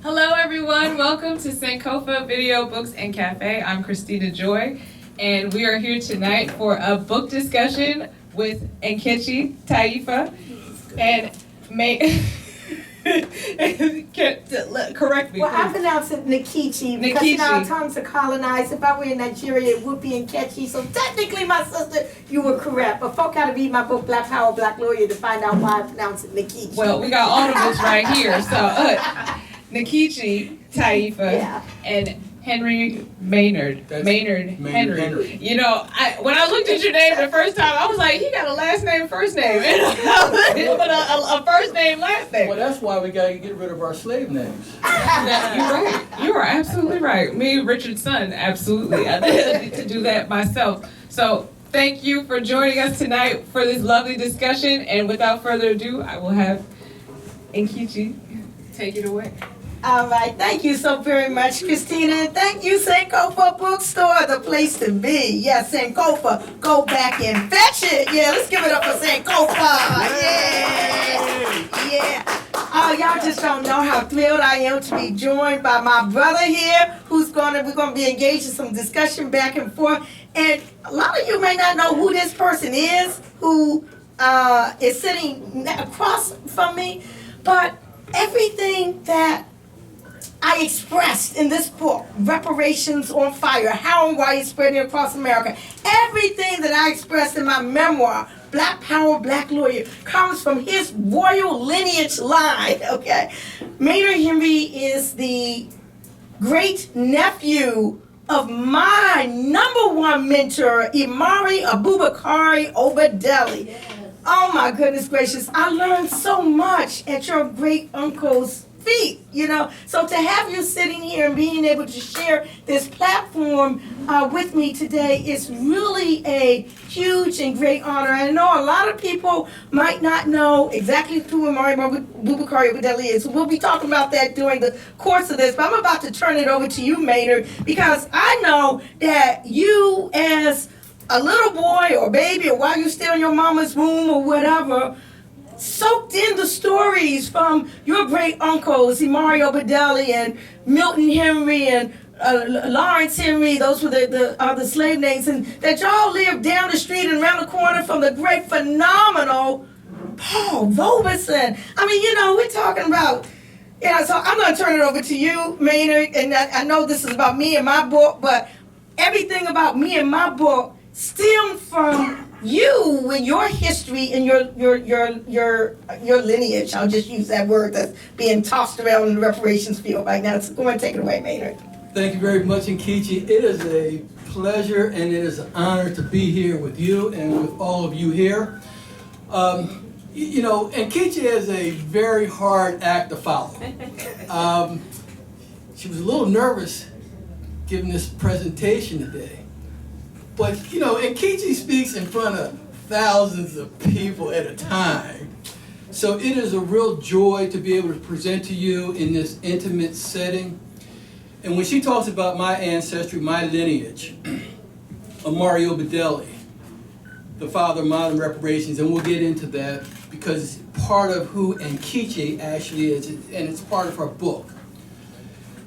Hello everyone, welcome to Sankofa Video Books and Cafe. I'm Christina Joy, and we are here tonight for a book discussion with Nkechi Taifa and correct me. Well, please. I pronounce it Nkechi because you know our tongues are colonized. If I were in Nigeria, it would be Nkechi. So technically, my sister, you were correct. But folk got to read my book, Black Power, Black Lawyer, to find out why I pronounce it Nkechi. Well, we got all of this right here. So, Nkechi Taifa and Maynard Henry. You know, when I looked at your name the first time, I was like, he got a last name, first name, but a first name, last name. Well, that's why we got to get rid of our slave names. You're right. You are absolutely right. Me, Richard's son, absolutely. I need to do that myself. So thank you for joining us tonight for this lovely discussion. And without further ado, I will have Nkechi take it away. All right, thank you so very much, Christina, and thank you, Sankofa Bookstore, the place to be. Yes, Sankofa, go back and fetch it. Yeah, let's give it up for Sankofa. Yeah. Oh, y'all just don't know how thrilled I am to be joined by my brother here, we're gonna be engaged in some discussion back and forth. And a lot of you may not know who this person is, who is sitting across from me, but everything that I expressed in this book, Reparations on Fire, How and Why It's Spreading Across America, everything that I expressed in my memoir, Black Power, Black Lawyer, comes from his royal lineage line, okay? Maynard Henry is the great-nephew of my #1 mentor, Imari Abubakari Obadele I. Oh my goodness gracious, I learned so much at your great uncle's feet, you know. So to have you sitting here and being able to share this platform with me today is really a huge and great honor. I know a lot of people might not know exactly who Imari Abubakari Obadele is. We'll be talking about that during the course of this, but I'm about to turn it over to you, Maynard, because I know that you, as a little boy or baby, or while you're still in your mama's womb or whatever, soaked in the stories from your great uncles, Imari Abubakari and Milton Henry and Lawrence Henry. Those were the slave names, and that y'all lived down the street and around the corner from the great, phenomenal Paul Robeson. I mean, you know, we're talking about, so I'm going to turn it over to you, Maynard, and I know this is about me and my book, but everything about me and my book stemmed from you and your history and your lineage. I'll just use that word that's being tossed around in the reparations field right now. So go and take it away, Maynard. Thank you very much, Nkechi. It is a pleasure and it is an honor to be here with you and with all of you here. You know, Nkechi is a very hard act to follow. She was a little nervous giving this presentation today. But, you know, Nkechi speaks in front of thousands of people at a time. So it is a real joy to be able to present to you in this intimate setting. And when she talks about my ancestry, my lineage, Imari Abubakari, the father of modern reparations, and we'll get into that because it's part of who Nkechi actually is, and it's part of her book.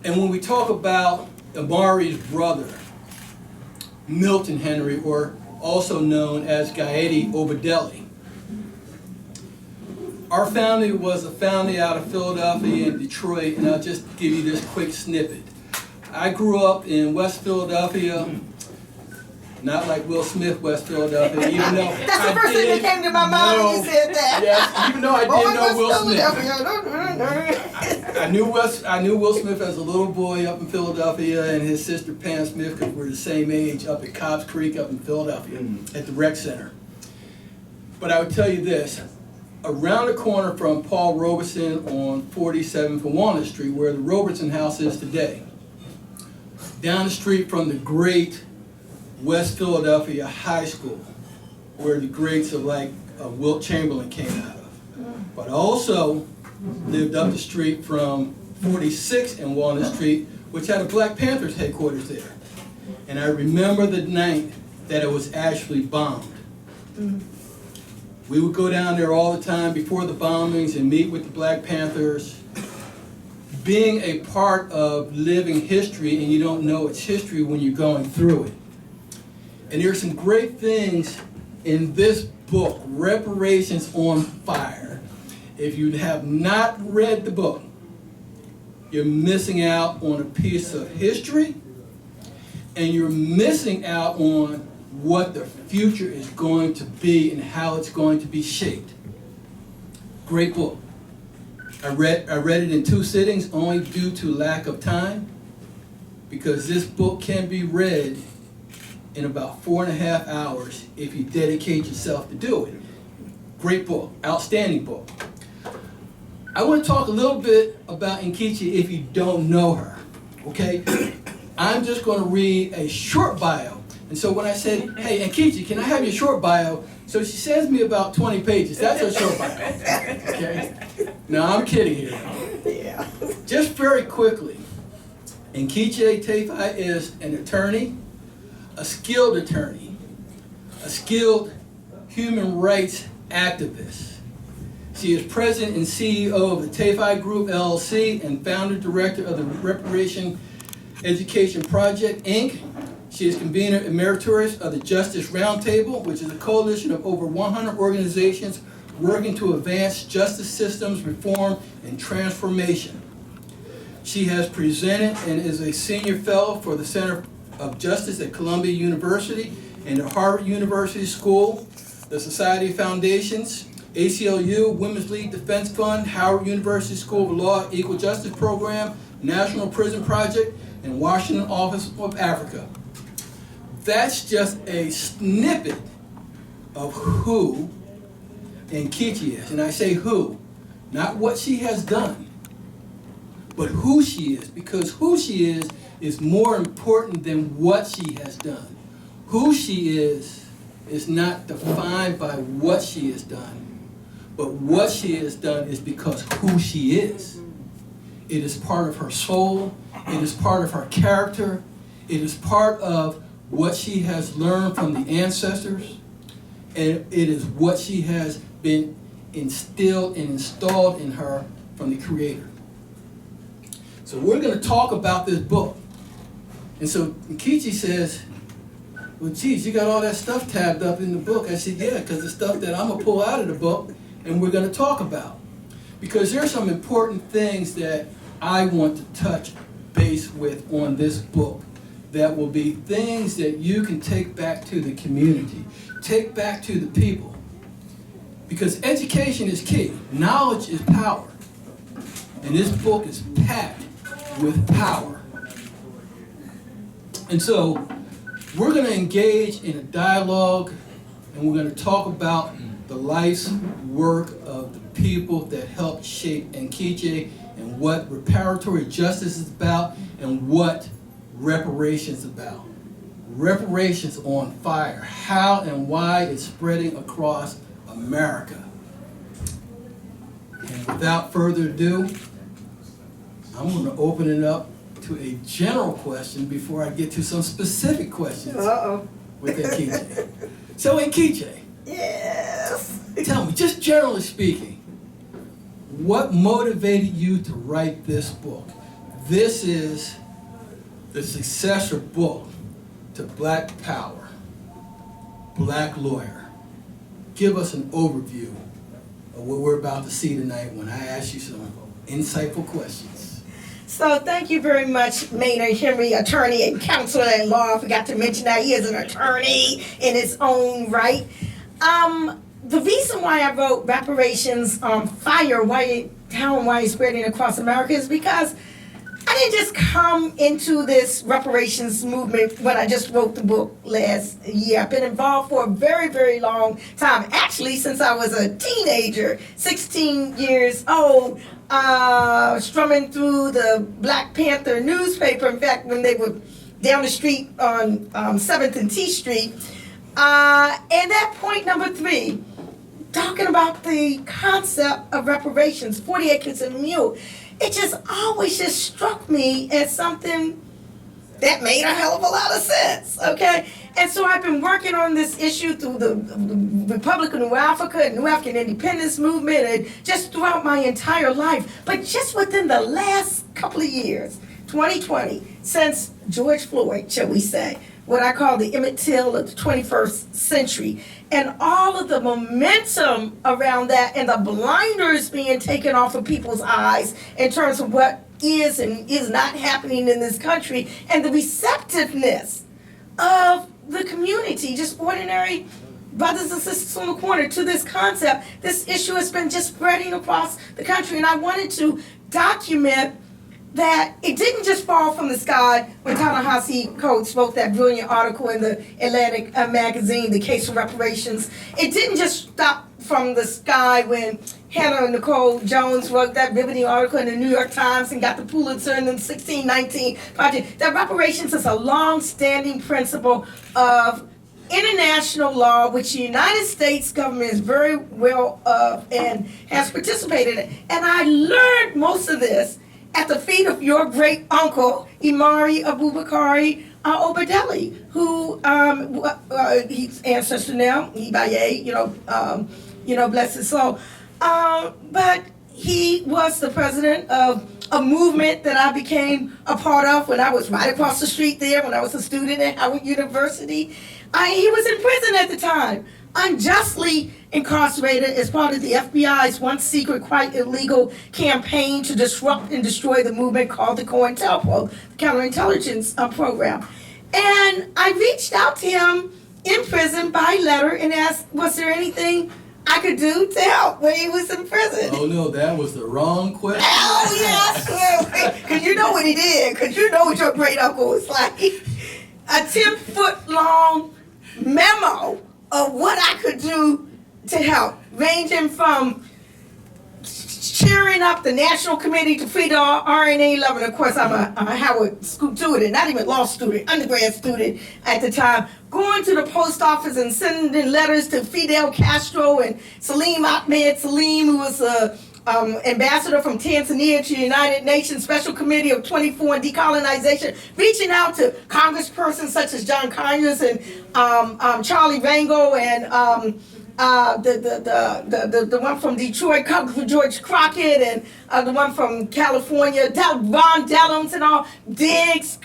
And when we talk about Imari's brother, Milton Henry, or also known as Nkechi Obadele. Our family was a family out of Philadelphia and Detroit, and I'll just give you this quick snippet. I grew up in West Philadelphia, not like Will Smith, West Philadelphia, even though that's the first thing that came to my mind when you said that. Yes, even though I didn't know Will Smith. I knew Will Smith as a little boy up in Philadelphia, and his sister Pam Smith, because we're the same age, up at Cobbs Creek up in Philadelphia at the rec center. But I would tell you this, around the corner from Paul Robeson on 47th and Walnut Street, where the Robeson house is today, down the street from the great West Philadelphia High School, where the greats of like Wilt Chamberlain came out of. But also lived up the street from 46th and Walnut Street, which had a Black Panthers headquarters there. And I remember the night that it was actually bombed. We would go down there all the time before the bombings and meet with the Black Panthers, being a part of living history and you don't know its history when you're going through it. And there's some great things in this book, Reparations on Fire. If you have not read the book, you're missing out on a piece of history, and you're missing out on what the future is going to be and how it's going to be shaped. Great book. I read it in 2 sittings only due to lack of time, because this book can be read in about 4.5 hours if you dedicate yourself to do it. Great book, outstanding book. I want to talk a little bit about Nkechi if you don't know her, okay? I'm just going to read a short bio. And so when I said, hey, Nkechi, can I have your short bio? So she sends me about 20 pages. That's her short bio, okay? No, I'm kidding here. Yeah. Just very quickly, Nkechi Taifa is an attorney, a skilled human rights activist. She is president and CEO of the Taifa Group, LLC, and founder director of the Reparations Education Project, Inc. She is convener emeritus of the Justice Roundtable, which is a coalition of over 100 organizations working to advance justice systems reform and transformation. She has presented and is a senior fellow for the Center of Justice at Columbia University and at Harvard University School, the Society of Foundations, ACLU, Women's League Defense Fund, Howard University School of Law Equal Justice Program, National Prison Project, and Washington Office of Africa. That's just a snippet of who Nkechi is. And I say who, not what she has done, but who she is, because who she is more important than what she has done. Who she is not defined by what she has done, but what she has done is because who she is. It is part of her soul, it is part of her character, it is part of what she has learned from the ancestors, and it is what she has been instilled and installed in her from the Creator. So we're going to talk about this book. And so Nkechi says, well, geez, you got all that stuff tabbed up in the book. I said, yeah, because the stuff that I'm going to pull out of the book and we're going to talk about. Because there's some important things that I want to touch base with on this book that will be things that you can take back to the community, take back to the people. Because education is key. Knowledge is power. And this book is packed with power. And so we're going to engage in a dialogue, and we're going to talk about the life's work of the people that helped shape Nkechi and what reparatory justice is about and what reparations is about. Reparations on Fire, how and why it's spreading across America. And without further ado, I'm going to open it up to a general question before I get to some specific questions with Nkechi. So Nkechi, Yes. tell me, just generally speaking, what motivated you to write this book? This is the successor book to Black Power, Black Lawyer. Give us an overview of what we're about to see tonight when I ask you some insightful questions. So thank you very much, Maynard Henry, attorney and counselor at law. I forgot to mention that he is an attorney in his own right. The reason why I wrote Reparations on Fire, why it's spreading across America, is because I didn't just come into this reparations movement when I just wrote the book last year. I've been involved for a very, very long time. Actually, since I was a teenager, 16 years old, strumming through the Black Panther newspaper. In fact, when they were down the street on 7th and T Street. And that point number 3, talking about the concept of reparations, 40 acres and a mule, it just always just struck me as something that made a hell of a lot of sense, okay? And so I've been working on this issue through the Republic of New Africa and New African Independence Movement and just throughout my entire life. But just within the last couple of years, 2020, since George Floyd, shall we say, what I call the Emmett Till of the 21st century, and all of the momentum around that and the blinders being taken off of people's eyes in terms of what is and is not happening in this country, and the receptiveness of the community, just ordinary brothers and sisters on the corner, to this concept. This issue has been just spreading across the country, and I wanted to document that it didn't just fall from the sky when Ta-Nehisi Coates wrote that brilliant article in the Atlantic magazine, The Case for Reparations. It didn't just stop from the sky when Hannah Nicole Jones wrote that riveting article in the New York Times and got the Pulitzer in the 1619 project. That reparations is a long-standing principle of international law, which the United States government is very well and has participated in. And I learned most of this at the feet of your great uncle, Imari Abubakari Obadele I, who he's ancestor now, he Baye, bless his soul. But he was the president of a movement that I became a part of when I was right across the street there, when I was a student at Howard University. He was in prison at the time, unjustly incarcerated as part of the FBI's once secret, quite illegal campaign to disrupt and destroy the movement called the COINTELPRO, the Counterintelligence Program. And I reached out to him in prison by letter and asked, was there anything I could do to help when he was in prison? Oh no, that was the wrong question. Oh yes, because you know what he did, because you know what your great uncle was like. A 10-foot long memo of what I could do to help, ranging from cheering up the National Committee to Free the RNA Love. And of course, I'm a Howard student, not even law student, undergrad student at the time, going to the post office and sending letters to Fidel Castro and Salim Ahmed Salim, who was a ambassador from Tanzania to the United Nations Special Committee of 24 on Decolonization, reaching out to congresspersons such as John Conyers and Charlie Rangel and the one from Detroit, George Crockett, and the one from California, Ron Dellums and all,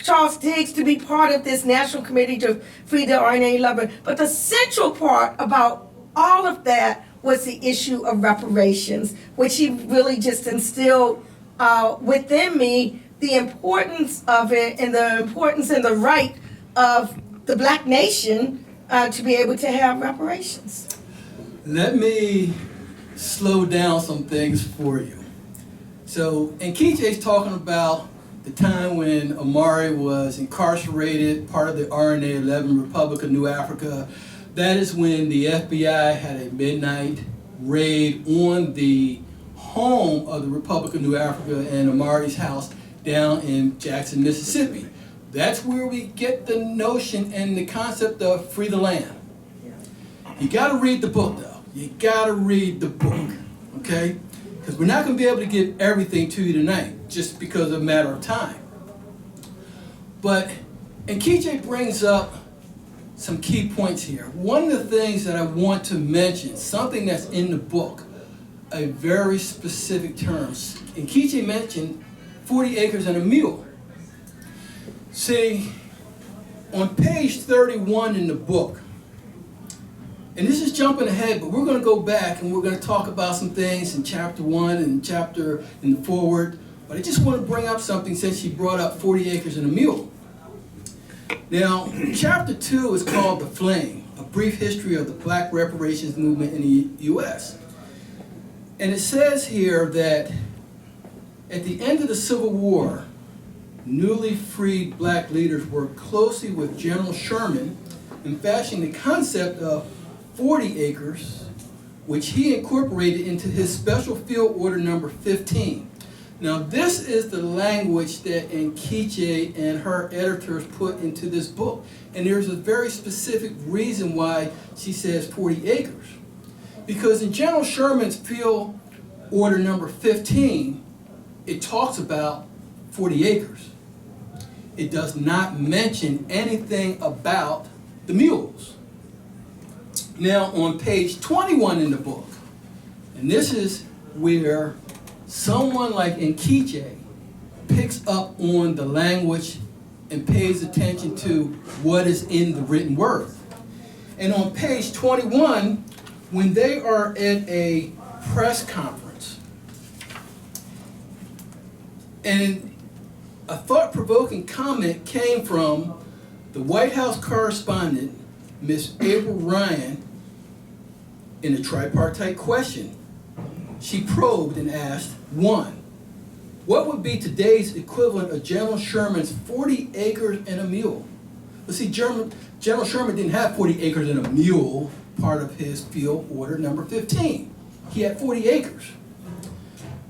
Charles Diggs, to be part of this National Committee to Free the RNA Lover. But the central part about all of that was the issue of reparations, which he really just instilled within me, the importance of it and the importance and the right of the black nation to be able to have reparations. Let me slow down some things for you. So, Nkechi's talking about the time when Imari was incarcerated, part of the RNA 11 Republic of New Africa. That is when the FBI had a midnight raid on the home of the Republic of New Africa and Imari's house down in Jackson, Mississippi. That's where we get the notion and the concept of free the land. You gotta read the book though. You gotta read the book, okay? Because we're not gonna be able to get everything to you tonight just because of a matter of time. But Nkechi brings up some key points here. One of the things that I want to mention, something that's in the book, a very specific term. Nkechi mentioned 40 acres and a mule. See, on page 31 in the book, and this is jumping ahead, but we're going to go back and we're going to talk about some things in chapter 1 and chapter in the forward. But I just want to bring up something since she brought up 40 acres and a mule. Now, chapter 2 is called The Flame, a brief history of the black reparations movement in the U.S. And it says here that at the end of the Civil War, newly freed black leaders worked closely with General Sherman in fashioning the concept of 40 acres, which he incorporated into his Special Field Order number 15. Now this is the language that Nkechi and her editors put into this book. And there's a very specific reason why she says 40 acres. Because in General Sherman's Field Order number 15, it talks about 40 acres. It does not mention anything about the mules. Now on page 21 in the book, and this is where someone like Nkechi picks up on the language and pays attention to what is in the written word. And on page 21, when they are at a press conference, and a thought-provoking comment came from the White House correspondent, Miss April Ryan, in a tripartite question. She probed and asked, 1, what would be today's equivalent of General Sherman's 40 acres and a mule? Well, see, General Sherman didn't have 40 acres and a mule, part of his field order number 15. He had 40 acres.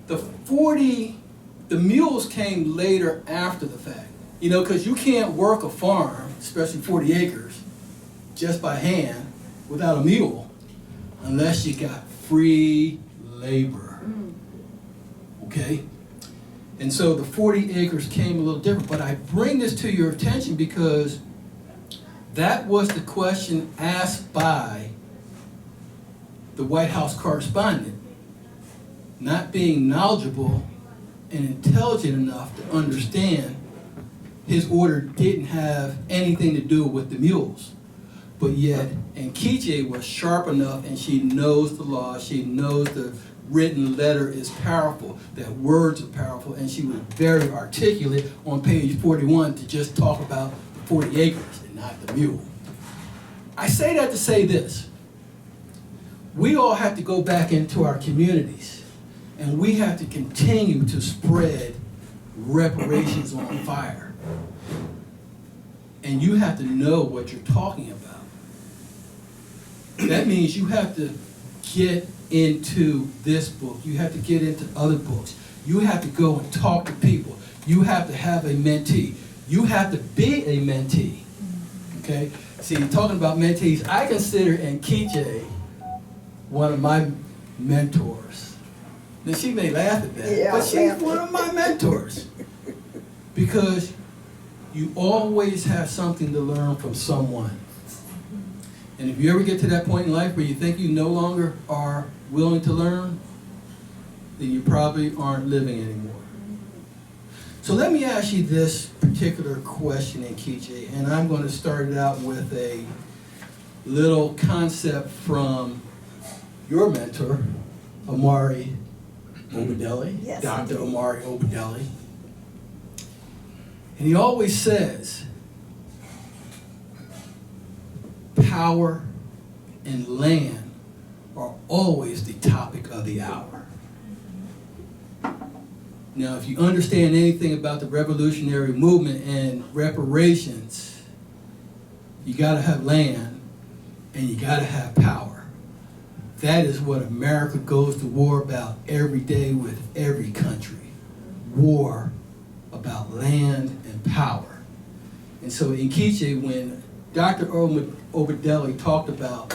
The mules came later after the fact. You know, because you can't work a farm, especially 40 acres, just by hand without a mule, unless you got free labor. Okay? And so the 40 acres came a little different. But I bring this to your attention because that was the question asked by the White House correspondent, not being knowledgeable and intelligent enough to understand his order didn't have anything to do with the mules. But yet, Nkechi was sharp enough, and she knows the law, she knows the written letter is powerful, that words are powerful, and she was very articulate on page 41 to just talk about the 40 acres and not the mule. I say that to say this. We all have to go back into our communities, and we have to continue to spread reparations on fire. And you have to know what you're talking about. That means you have to get into this book. You have to get into other books. You have to go and talk to people. You have to have a mentee. You have to be a mentee. Okay? See, talking about mentees, I consider Nkechi one of my mentors. Now, she may laugh at that, but she's one of my mentors. Because you always have something to learn from someone. And if you ever get to that point in life where you think you no longer are willing to learn, then you probably aren't living anymore. So let me ask you this particular question, Nkechi, and I'm going to start it out with a little concept from your mentor, Imari Abubakari, Yes, Dr. indeed. Imari Abubakari. And he always says, power and land are always the topic of the hour. Now, if you understand anything about the revolutionary movement and reparations, you gotta have land and you gotta have power. That is what America goes to war about every day with every country. War about land and power. And so Nkechi, when Dr. Obadele talked about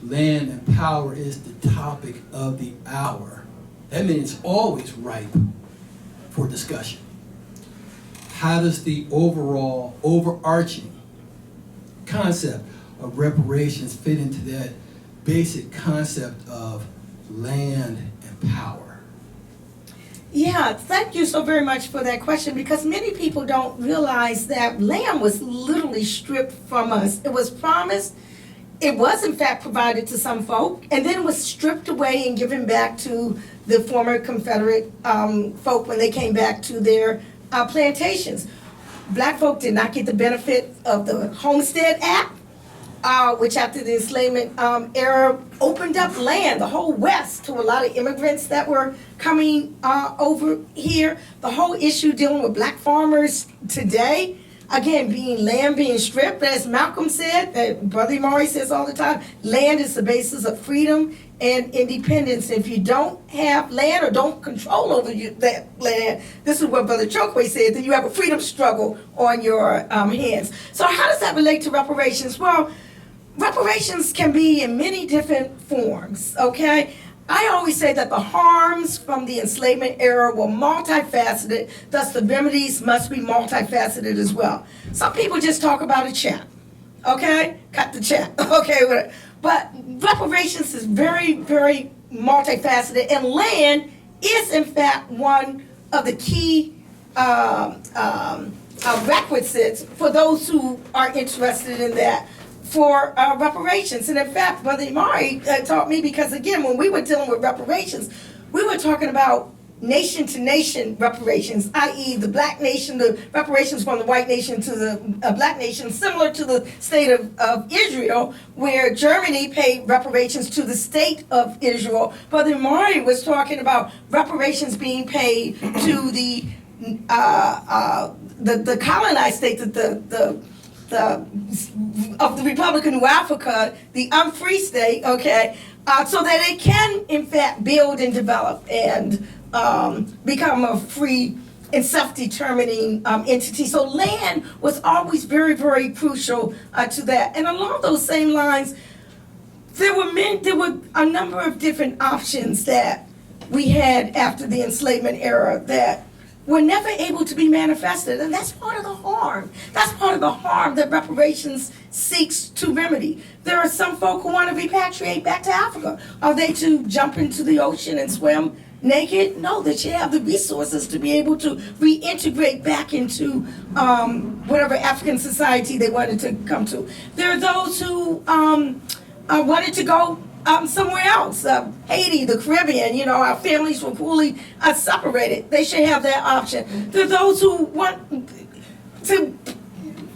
land and power is the topic of the hour, that means it's always ripe for discussion. How does the overall, overarching concept of reparations fit into that basic concept of land and power? Yeah, thank you so very much for that question, because many people don't realize that land was literally stripped from us. It was promised, it was in fact provided to some folk, and then it was stripped away and given back to the former Confederate folk when they came back to their plantations. Black folk did not get the benefit of the Homestead Act, which after the enslavement era opened up land, the whole West, to a lot of immigrants that were coming over here. The whole issue dealing with black farmers today, again, land being stripped, as Malcolm said, that Brother Imari says all the time, land is the basis of freedom and independence. If you don't have land or don't control over that land, this is what Brother Chokwe said, then you have a freedom struggle on your hands. So how does that relate to reparations? Well, reparations can be in many different forms, okay? I always say that the harms from the enslavement era were multifaceted, thus the remedies must be multifaceted as well. Some people just talk about a check. Okay, cut the check. Okay, but reparations is very, very multifaceted, and land is in fact one of the key requisites for those who are interested in that for reparations. And in fact, Brother Imari taught me, because again, when we were dealing with reparations, we were talking about nation-to-nation reparations, i.e. the black nation, the reparations from the white nation to the black nation, similar to the state of Israel, where Germany paid reparations to the state of Israel. Brother Imari was talking about reparations being paid to the colonized state, of the Republic of New Africa, the unfree state, okay, so that it can, in fact, build and develop and become a free and self-determining entity. So land was always very, very crucial to that. And along those same lines, there were a number of different options that we had after the enslavement era that were never able to be manifested, and that's part of the harm. That's part of the harm that reparations seeks to remedy. There are some folk who want to repatriate back to Africa. Are they to jump into the ocean and swim naked? No, they should have the resources to be able to reintegrate back into whatever African society they wanted to come to. There are those who wanted to go somewhere else, Haiti, the Caribbean. You know, our families were fully separated. They should have that option. There are those who want to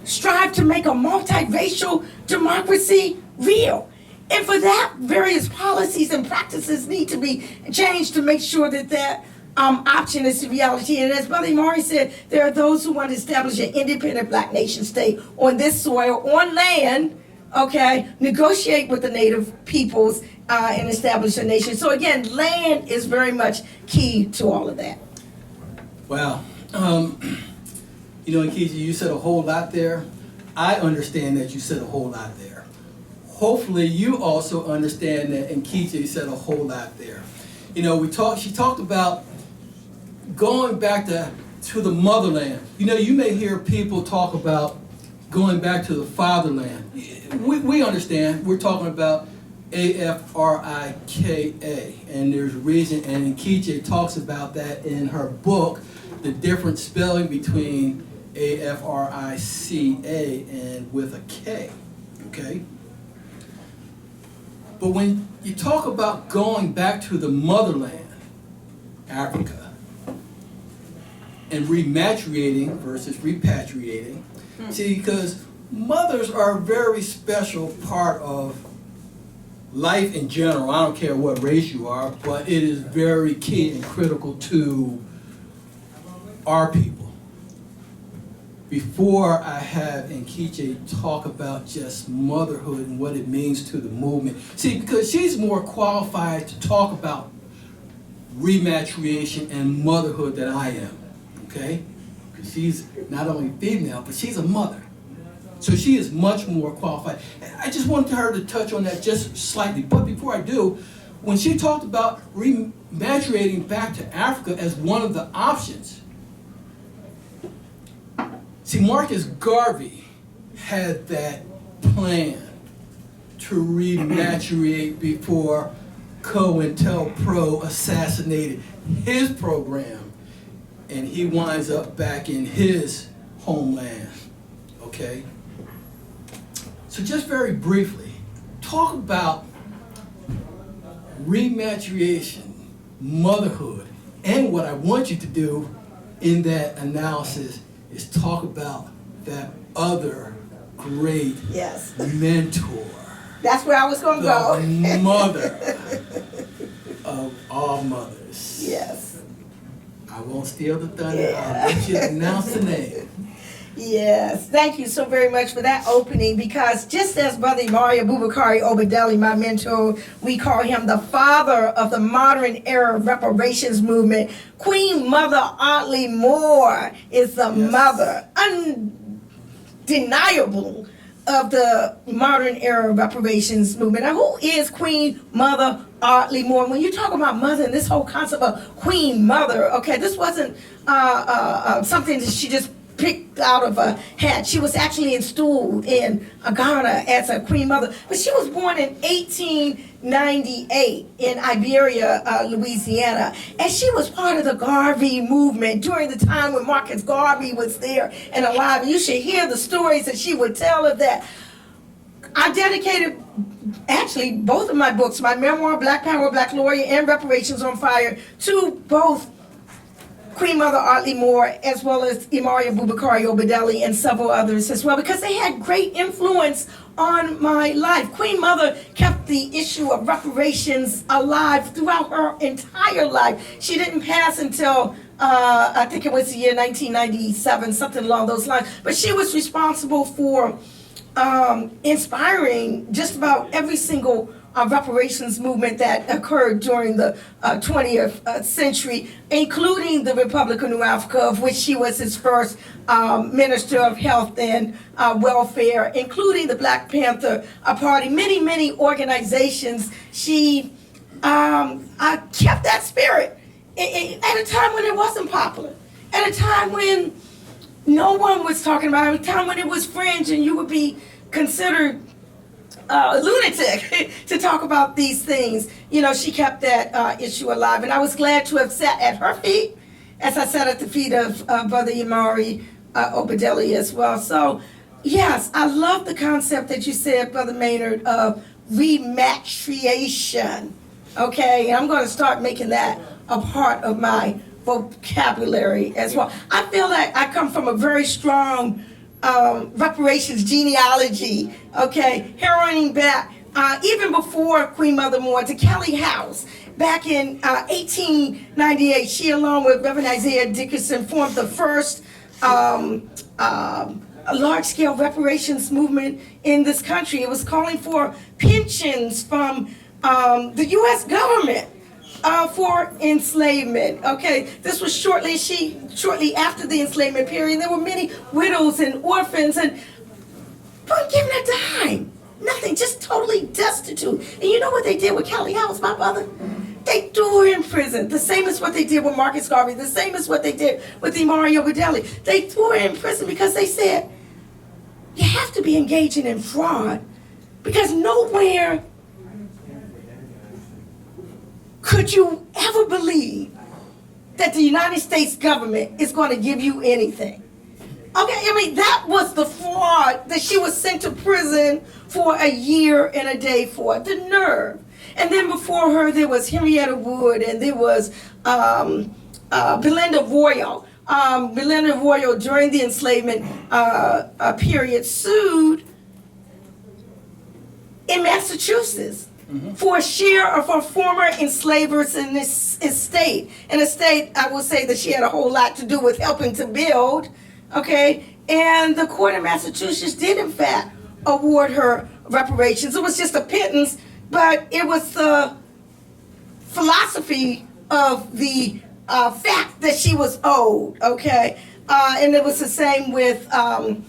strive to make a multiracial democracy real. And for that, various policies and practices need to be changed to make sure that that option is a reality. And as Brother Imari said, there are those who want to establish an independent black nation state on this soil, on land, okay, negotiate with the native peoples and establish a nation. So again, land is very much key to all of that. Wow. You know, Nkechi, you said a whole lot there. I understand that you said a whole lot there. Hopefully you also understand that Nkechi said a whole lot there. You know, she talked about going back to the motherland. You know, you may hear people talk about going back to the fatherland. We understand. We're talking about Afrika, and there's a reason, and Nkechi talks about that in her book, the different spelling between Africa and with a K, okay? But when you talk about going back to the motherland, Africa, and rematriating versus repatriating, see, because mothers are a very special part of life in general. I don't care what race you are, but it is very key and critical to our people. Before I have Nkechi talk about just motherhood and what it means to the movement, see, because she's more qualified to talk about rematriation and motherhood than I am, okay? Because she's not only female, but she's a mother. So she is much more qualified. I just wanted her to touch on that just slightly. But before I do, when she talked about rematriating back to Africa as one of the options, see, Marcus Garvey had that plan to rematriate before COINTELPRO assassinated his program, and he winds up back in his homeland, okay? So just very briefly, talk about rematriation, motherhood, and what I want you to do in that analysis is talk about that other great mentor. That's where I was going to go. The mother of all mothers. Yes. I won't steal the thunder. I'll let you announce the name. Yes, thank you so very much for that opening, because just as Brother Imari Abubakari Obadele I, my mentor, we call him the father of the modern era reparations movement, Queen Mother Audley Moore is the mother, undeniable, of the modern era reparations movement. Now, who is Queen Mother Audley Moore? When you talk about mother and this whole concept of Queen Mother, okay, this wasn't something that she just picked out of a hat. She was actually installed in Ghana as a queen mother, but she was born in 1898 in Iberia, Louisiana, and she was part of the Garvey movement during the time when Marcus Garvey was there and alive. You should hear the stories that she would tell of that. I dedicated actually both of my books, my memoir, Black Power, Black Lawyer, and Reparations on Fire, to both Queen Mother Audley Moore, as well as Imari Abubakari Obadele I, and several others as well, because they had great influence on my life. Queen Mother kept the issue of reparations alive throughout her entire life. She didn't pass until I think it was the year 1997, something along those lines. But she was responsible for inspiring just about every single reparations movement that occurred during the 20th century, including the Republic of New Africa, of which she was its first Minister of Health and Welfare, including the Black Panther Party, many organizations. She kept that spirit at a time when it wasn't popular, at a time when no one was talking about it, at a time when it was fringe and you would be considered a lunatic to talk about these things. You know, she kept that issue alive, and I was glad to have sat at her feet as I sat at the feet of Brother Imari Obadele as well. So, yes, I love the concept that you said, Brother Maynard, of rematriation. Okay, and I'm going to start making that a part of my vocabulary as well. I feel like I come from a very strong reparations genealogy, okay, heroing back even before Queen Mother Moore to Kelly House. Back in 1898, she along with Reverend Isaiah Dickerson formed the first large-scale reparations movement in this country. It was calling for pensions from the U.S. government for enslavement. Okay, this was shortly after the enslavement period. There were many widows and orphans and weren't given a dime. Nothing, just totally destitute. And you know what they did with Kelly House, my brother? They threw her in prison. The same as what they did with Marcus Garvey. The same as what they did with Imari Abubakari. They threw her in prison because they said, you have to be engaging in fraud, because nowhere could you ever believe that the United States government is going to give you anything? Okay, I mean, that was the fraud that she was sent to prison for a year and a day for. The nerve. And then before her, there was Henrietta Wood, and there was Belinda Royal. Belinda Royal, during the enslavement period, sued in Massachusetts for a share of her former enslavers in this estate. An estate, I will say that she had a whole lot to do with helping to build, okay? And the court in Massachusetts did, in fact, award her reparations. It was just a pittance, but it was the philosophy of the fact that she was owed, okay? And it was the same with the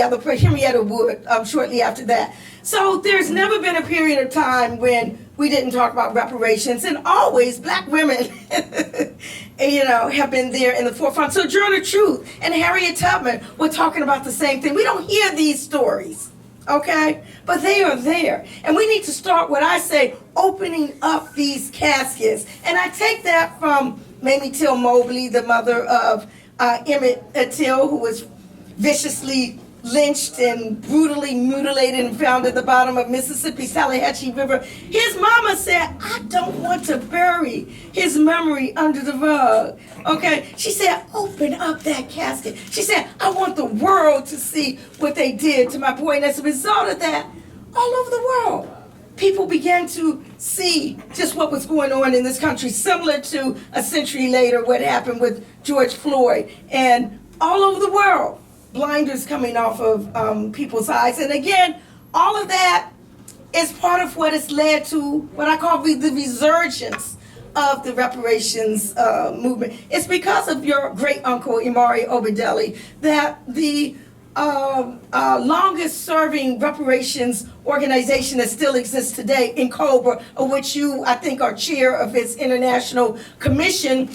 other, Henrietta Wood, shortly after that. So there's never been a period of time when we didn't talk about reparations, and always black women, you know, have been there in the forefront. So Sojourner Truth and Harriet Tubman were talking about the same thing. We don't hear these stories, okay? But they are there. And we need to start, what I say, opening up these caskets. And I take that from Mamie Till Mobley, the mother of Emmett Till, who was viciously lynched and brutally mutilated and found at the bottom of Mississippi's Tallahatchie River. His mama said, I don't want to bury his memory under the rug. Okay? She said, open up that casket. She said, I want the world to see what they did to my boy. And as a result of that, all over the world, people began to see just what was going on in this country, similar to a century later what happened with George Floyd. And all over the world, blinders coming off of people's eyes. And again, all of that is part of what has led to what I call the resurgence of the reparations movement. It's because of your great uncle, Imari Obadele, that the longest serving reparations organization that still exists today in Cobra, of which you, I think, are chair of its international commission,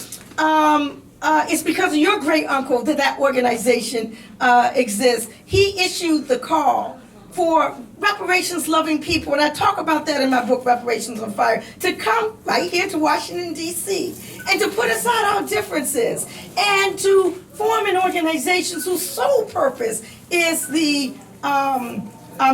it's because of your great uncle that organization exists. He issued the call for reparations-loving people, and I talk about that in my book, Reparations on Fire, to come right here to Washington, D.C., and to put aside our differences, and to form an organization whose sole purpose is the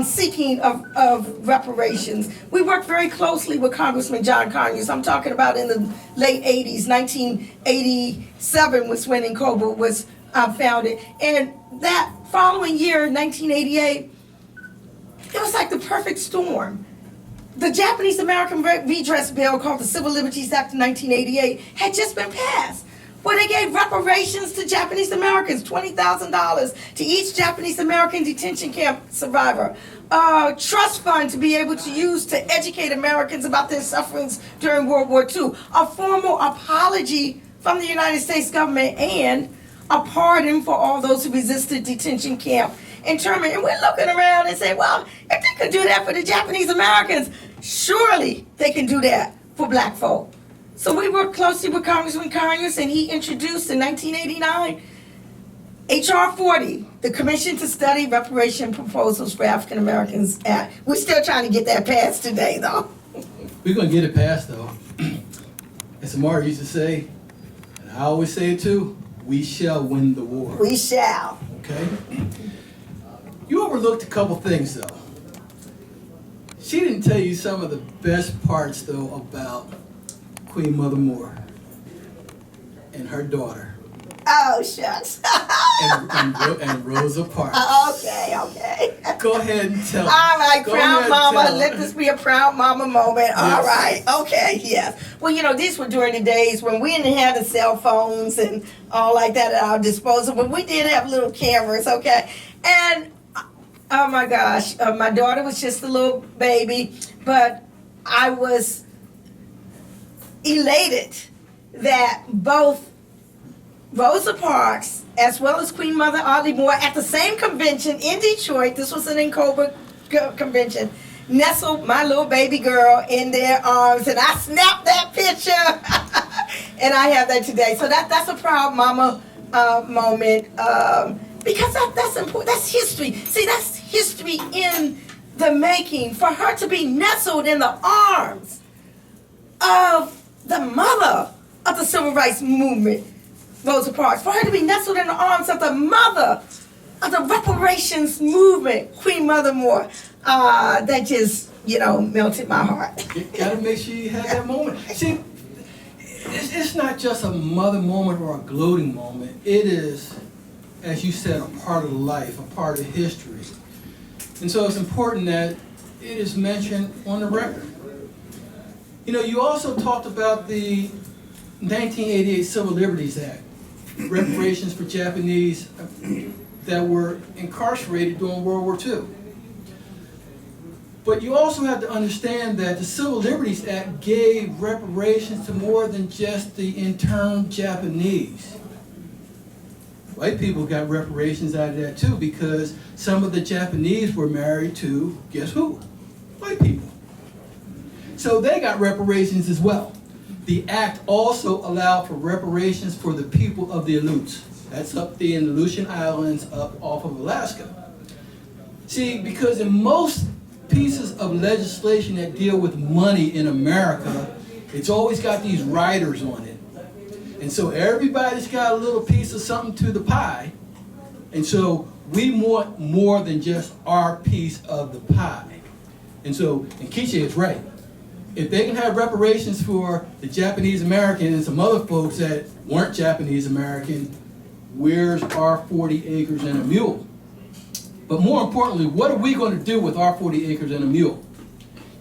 seeking of reparations. We worked very closely with Congressman John Conyers. I'm talking about in the late 80s. 1987 was when NCOBA was founded. And that following year, 1988, it was like the perfect storm. The Japanese American Redress Bill, called the Civil Liberties Act of 1988, had just been passed, where they gave reparations to Japanese Americans, $20,000 to each Japanese American detention camp survivor, a trust fund to be able to use to educate Americans about their sufferings during World War II, a formal apology from the United States government, and a pardon for all those who resisted detention camp internment. And we're looking around and saying, well, if they could do that for the Japanese Americans, surely they can do that for black folk. So we worked closely with Congressman Conyers, and he introduced in 1989 H.R. 40, the Commission to Study Reparation Proposals for African Americans Act. We're still trying to get that passed today, though. We're going to get it passed, though. As Imari used to say, and I always say it too, we shall win the war. We shall. Okay? You overlooked a couple things, though. She didn't tell you some of the best parts, though, about Queen Mother Moore and her daughter. Oh, shucks. and Rosa Parks. Okay. Go ahead and tell me. All right, Go proud ahead mama. and Let this be a proud mama moment. All right. Okay, yes. Well, you know, these were during the days when we didn't have the cell phones and all like that at our disposal, but we did have little cameras, okay? And, oh my gosh, my daughter was just a little baby, but I was elated that both Rosa Parks as well as Queen Mother Audley Moore at the same convention in Detroit, this was an NCOBA convention, nestled my little baby girl in their arms, and I snapped that picture and I have that today. So that's a proud mama moment, because that's important. That's history. See, that's history in the making. For her to be nestled in the arms of the mother of the civil rights movement, Rosa Parks, for her to be nestled in the arms of the mother of the reparations movement, Queen Mother Moore, that just, melted my heart. You gotta make sure you have that moment. See, it's not just a mother moment or a gloating moment. It is, as you said, a part of life, a part of history. And so it's important that it is mentioned on the record. You also talked about the 1988 Civil Liberties Act, reparations for Japanese that were incarcerated during World War II. But you also have to understand that the Civil Liberties Act gave reparations to more than just the interned Japanese. White people got reparations out of that too, because some of the Japanese were married to, guess who? White people. So they got reparations as well. The act also allowed for reparations for the people of the Aleutians. That's up there in the Aleutian Islands up off of Alaska. See, because in most pieces of legislation that deal with money in America, it's always got these riders on it. And so everybody's got a little piece of something to the pie. And so we want more than just our piece of the pie. And so Nkechi is right. If they can have reparations for the Japanese American and some other folks that weren't Japanese American, where's our 40 acres and a mule? But more importantly, what are we going to do with our 40 acres and a mule?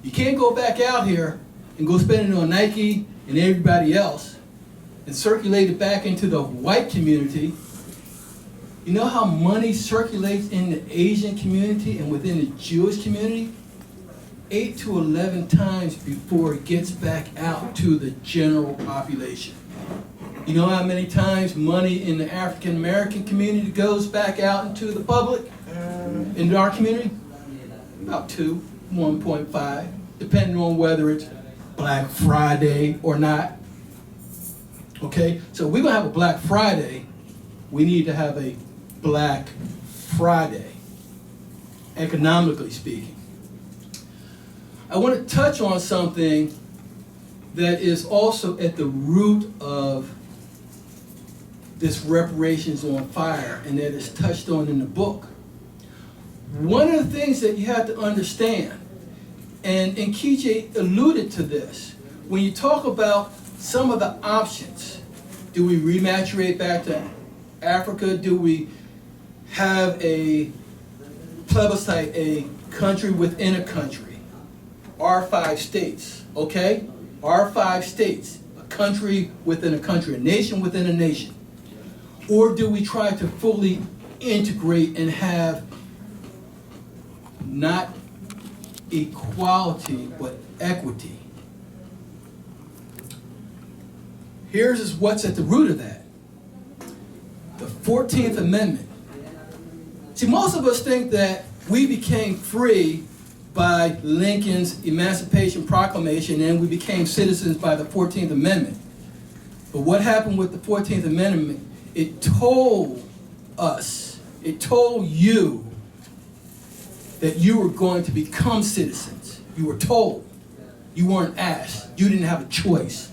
You can't go back out here and go spend it on Nike and everybody else and circulate it back into the white community. You know how money circulates in the Asian community and within the Jewish community? 8 to 11 times before it gets back out to the general population. You know how many times money in the African American community goes back out into the public? In our community? About 2, 1.5, depending on whether it's Black Friday or not. Okay, so if we're gonna have a Black Friday, we need to have a Black Friday, economically speaking. I want to touch on something that is also at the root of this reparations on fire, and that is touched on in the book. One of the things that you have to understand, and Nkechi alluded to this, when you talk about some of the options, do we rematriate back to Africa? Do we have a plebiscite, a country within a country? Our 5 states, okay? Our 5 states, a country within a country, a nation within a nation. Or do we try to fully integrate and have not equality, but equity? Here's what's at the root of that. The 14th Amendment. See, most of us think that we became free by Lincoln's Emancipation Proclamation and we became citizens by the 14th Amendment. But what happened with the 14th Amendment? It told us, it told you that you were going to become citizens. You were told. You weren't asked. You didn't have a choice.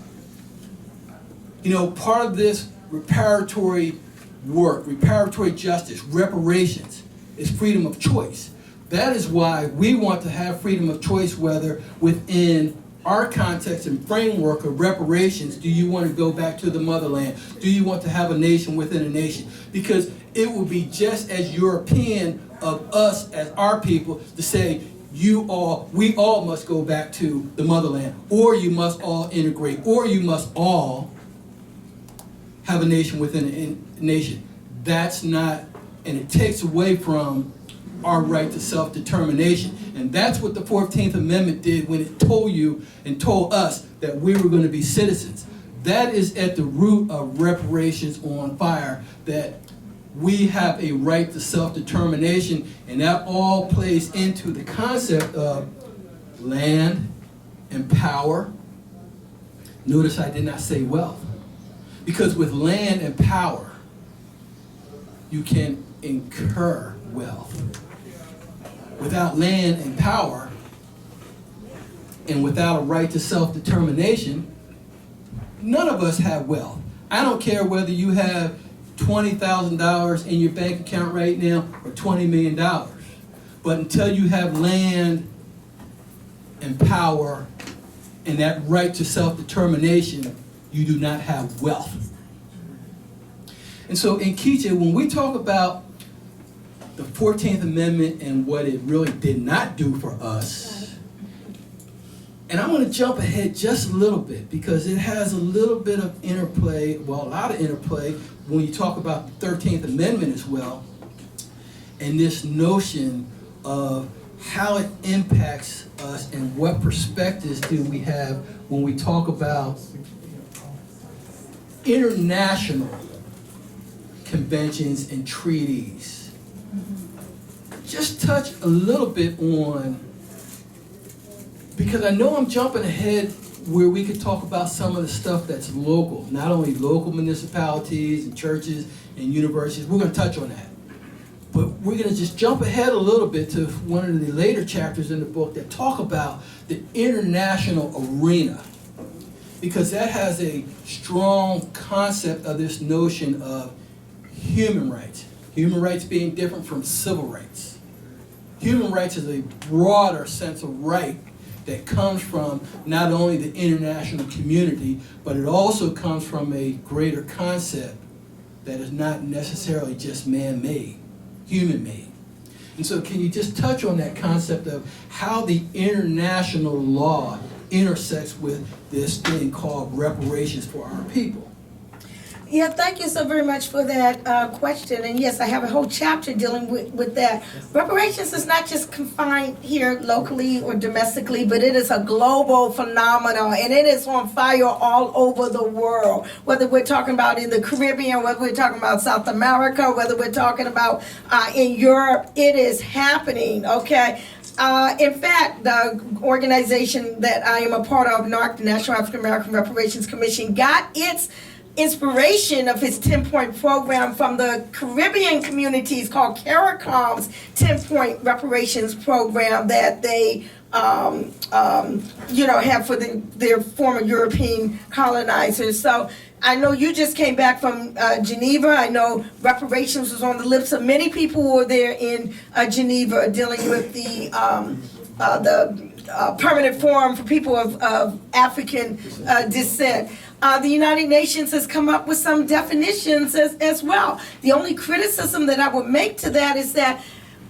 You know, part of this reparatory work, reparatory justice, reparations, is freedom of choice. That is why we want to have freedom of choice, whether within our context and framework of reparations, do you want to go back to the motherland? Do you want to have a nation within a nation? Because it would be just as European of us as our people to say, we all must go back to the motherland, or you must all integrate, or you must all have a nation within a nation. That's not, and it takes away from our right to self-determination. And that's what the 14th Amendment did when it told you and told us that we were going to be citizens. That is at the root of reparations on fire, that we have a right to self-determination, and that all plays into the concept of land and power. Notice I did not say wealth. Because with land and power, you can incur wealth. Without land and power, and without a right to self-determination, none of us have wealth. I don't care whether you have $20,000 in your bank account right now or $20 million. But until you have land and power and that right to self-determination, you do not have wealth. And so Nkechi, when we talk about the 14th Amendment and what it really did not do for us, and I'm going to jump ahead just a little bit because it has a little bit of interplay, well, a lot of interplay when you talk about the 13th Amendment as well, and this notion of how it impacts us and what perspectives do we have when we talk about international conventions and treaties. Just touch a little bit on, because I know I'm jumping ahead where we could talk about some of the stuff that's local, not only local municipalities and churches and universities. We're going to touch on that. But we're going to just jump ahead a little bit to one of the later chapters in the book that talk about the international arena, because that has a strong concept of this notion of human rights. Human rights being different from civil rights. Human rights is a broader sense of right that comes from not only the international community, but it also comes from a greater concept that is not necessarily just man-made, human-made. And so can you just touch on that concept of how the international law intersects with this thing called reparations for our people? Yeah, thank you so very much for that question. And yes, I have a whole chapter dealing with that. Reparations is not just confined here locally or domestically, but it is a global phenomenon, and it is on fire all over the world. Whether we're talking about in the Caribbean, whether we're talking about South America, whether we're talking about in Europe, it is happening, okay? In fact, the organization that I am a part of, NARC, the National African American Reparations Commission, got its inspiration of his 10-point program from the Caribbean communities called CARICOM's 10-point reparations program that they have for their former European colonizers. So I know you just came back from Geneva. I know reparations was on the lips of many people who were there in Geneva dealing with the permanent forum for people of African descent. The United Nations has come up with some definitions as well. The only criticism that I would make to that is that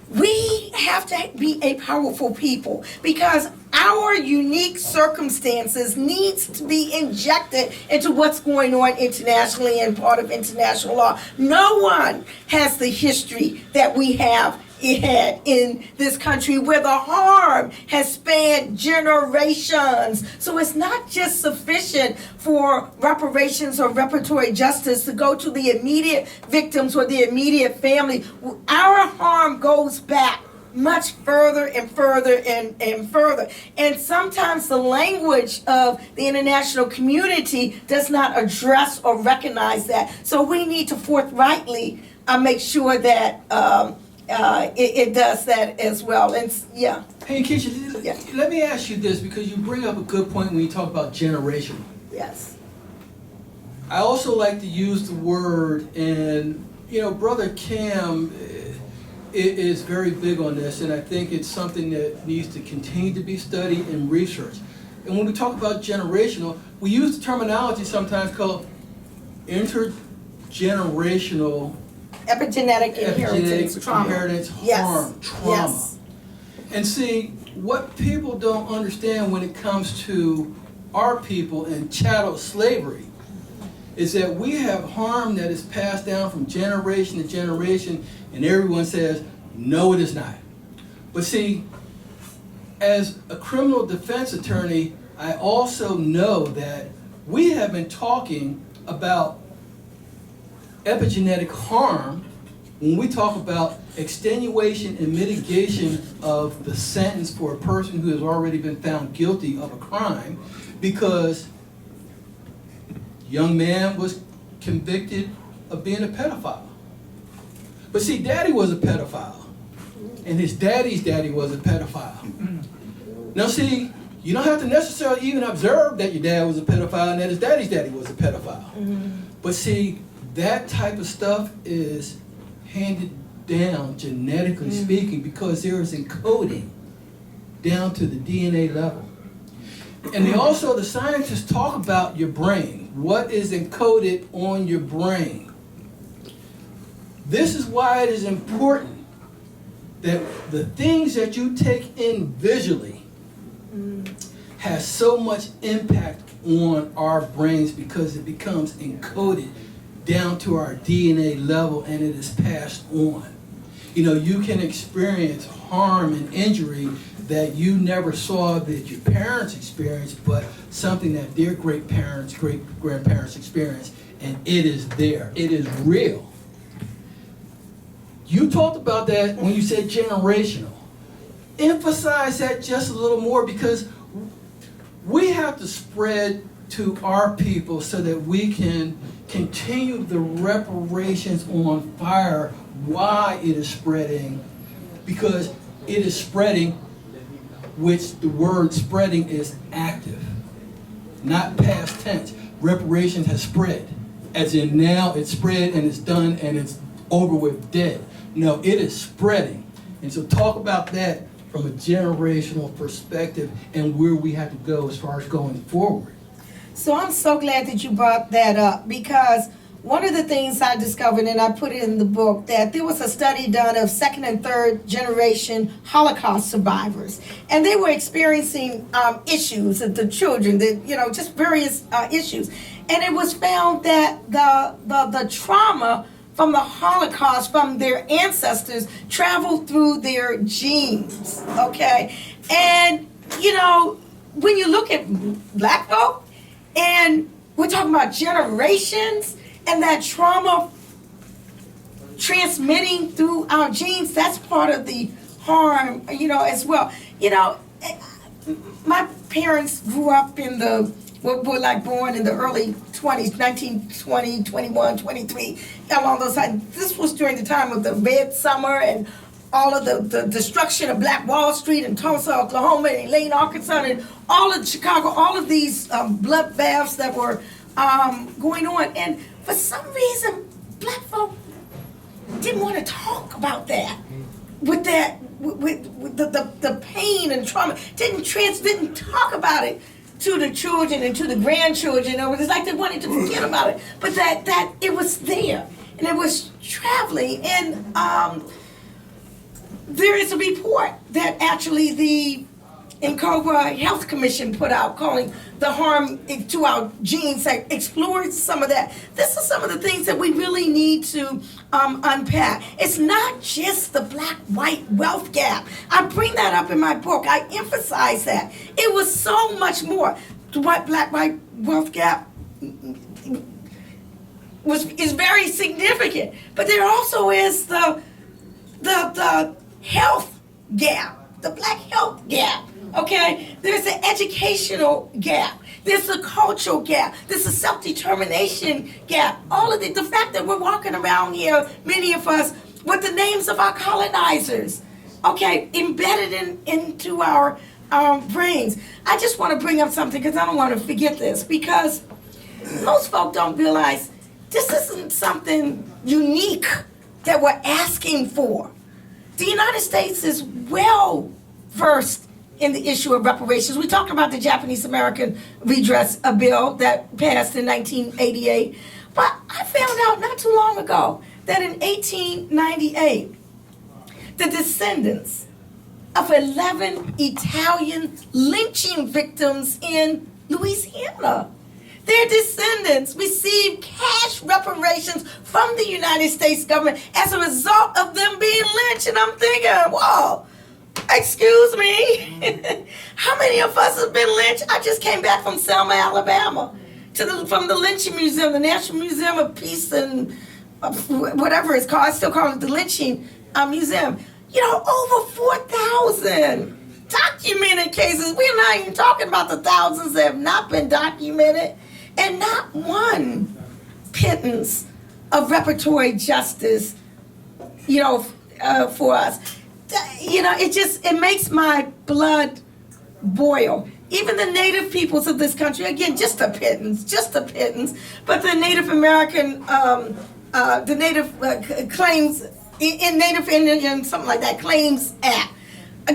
we have to be a powerful people because our unique circumstances needs to be injected into what's going on internationally and part of international law. No one has the history that we have had in this country where the harm has spanned generations. So it's not just sufficient for reparations or reparatory justice to go to the immediate victims or the immediate family. Our harm goes back much further and further and further. And sometimes the language of the international community does not address or recognize that. So we need to forthrightly make sure that it does that as well. And yeah. Hey, Nkechi, let me ask you this, because you bring up a good point when you talk about generational. Yes. I also like to use the word, and Brother Cam is very big on this, and I think it's something that needs to continue to be studied and researched. And when we talk about generational, we use the terminology sometimes called intergenerational Epigenetic inheritance, trauma. Harm, trauma. Yes. And see, what people don't understand when it comes to our people and chattel slavery is that we have harm that is passed down from generation to generation, and everyone says, no, it is not. But see, as a criminal defense attorney, I also know that we have been talking about epigenetic harm when we talk about extenuation and mitigation of the sentence for a person who has already been found guilty of a crime, because young man was convicted of being a pedophile. But see, daddy was a pedophile, and his daddy's daddy was a pedophile. Now see, you don't have to necessarily even observe that your dad was a pedophile and that his daddy's daddy was a pedophile. But see, that type of stuff is handed down, genetically speaking, because there is encoding down to the DNA level. And the scientists talk about your brain, what is encoded on your brain. This is why it is important that the things that you take in visually has so much impact on our brains, because it becomes encoded down to our DNA level and it is passed on. You can experience harm and injury that you never saw that your parents experienced, but something that their great-parents, great-grandparents experienced, and it is there. It is real. You talked about that when you said generational. Emphasize that just a little more, because we have to spread to our people so that we can continue the reparations on fire. Why it is spreading? Because it is spreading, which the word spreading is active, not past tense. Reparations has spread, as in now it's spread and it's done and it's over with, dead. No, it is spreading. And so talk about that from a generational perspective and where we have to go as far as going forward. So I'm so glad that you brought that up, because one of the things I discovered, and I put it in the book, that there was a study done of second and third generation Holocaust survivors, and they were experiencing issues of the children, that just various issues, and it was found that the trauma from the Holocaust, from their ancestors, traveled through their genes. Okay, and when you look at black folk, and we're talking about generations and that trauma transmitting through our genes, that's part of the harm, as well. My parents grew up in the were like born in the early 20s, 1920, 21, 23, along those lines. This was during the time of the Red Summer and all of the destruction of Black Wall Street and Tulsa, Oklahoma, and Elaine, Arkansas, and all of Chicago, all of these bloodbaths that were going on. And for some reason, Black folk didn't want to talk about that. With the pain and trauma, didn't talk about it to the children and to the grandchildren. It was like they wanted to forget about it. But that it was there, and it was traveling. And there is a report that actually the Sankofa Health Commission put out calling the harm to our genes, that explores some of that. This is some of the things that we really need to unpack. It's not just the black-white wealth gap. I bring that up in my book. I emphasize that. It was so much more. The black-white wealth gap is very significant. But there also is the health gap, the black health gap. Okay, there's an educational gap. There's a cultural gap. There's a self-determination gap. All of the fact that we're walking around here, many of us, with the names of our colonizers, okay, embedded into our brains. I just want to bring up something because I don't want to forget this, because most folk don't realize this isn't something unique that we're asking for. The United States is well versed in the issue of reparations. We talked about the Japanese American Redress Bill that passed in 1988. But I found out not too long ago that in 1898, the descendants of 11 Italian lynching victims in Louisiana, their descendants received cash reparations from the United States government as a result of them being lynched. And I'm thinking, whoa, excuse me, how many of us have been lynched? I just came back from Selma, Alabama, from the Lynching Museum, the National Museum of Peace and whatever it's called. I still call it the Lynching Museum. You know, over 4,000 documented cases. We're not even talking about the thousands that have not been documented, and not one pittance of reparatory justice, you know, for us. You know, it makes my blood boil. Even the native peoples of this country, again, just a pittance, but the Native American, the Native claims, in Native Indian, something like that, Claims Act,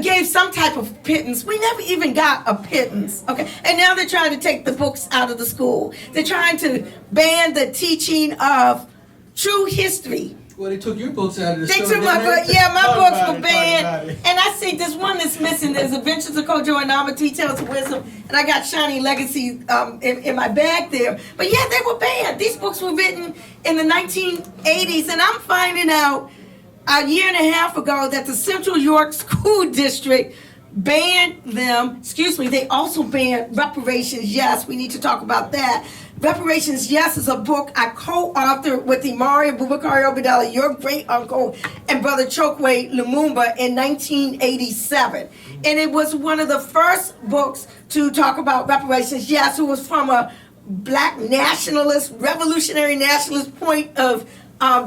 gave some type of pittance. We never even got a pittance, okay? And now they're trying to take the books out of the school. They're trying to ban the teaching of true history. Well, they took your books out of the They store. took my book. Yeah, my books were banned. And I see there's one that's missing. There's Adventures of Kojo and Nama, Tales of Wisdom, and I got Shining Legacy in my bag there. But yeah, they were banned. These books were written in the 1980s, and I'm finding out a year and a half ago that the Central York School District banned them. Excuse me, they also banned Reparations, Yes. We need to talk about that. Reparations, Yes is a book I co-authored with Imari Abubakari Obadele I, your great uncle, and brother Chokwe Lumumba in 1987. And it was one of the first books to talk about reparations. Yes, it was from a black nationalist, revolutionary nationalist point of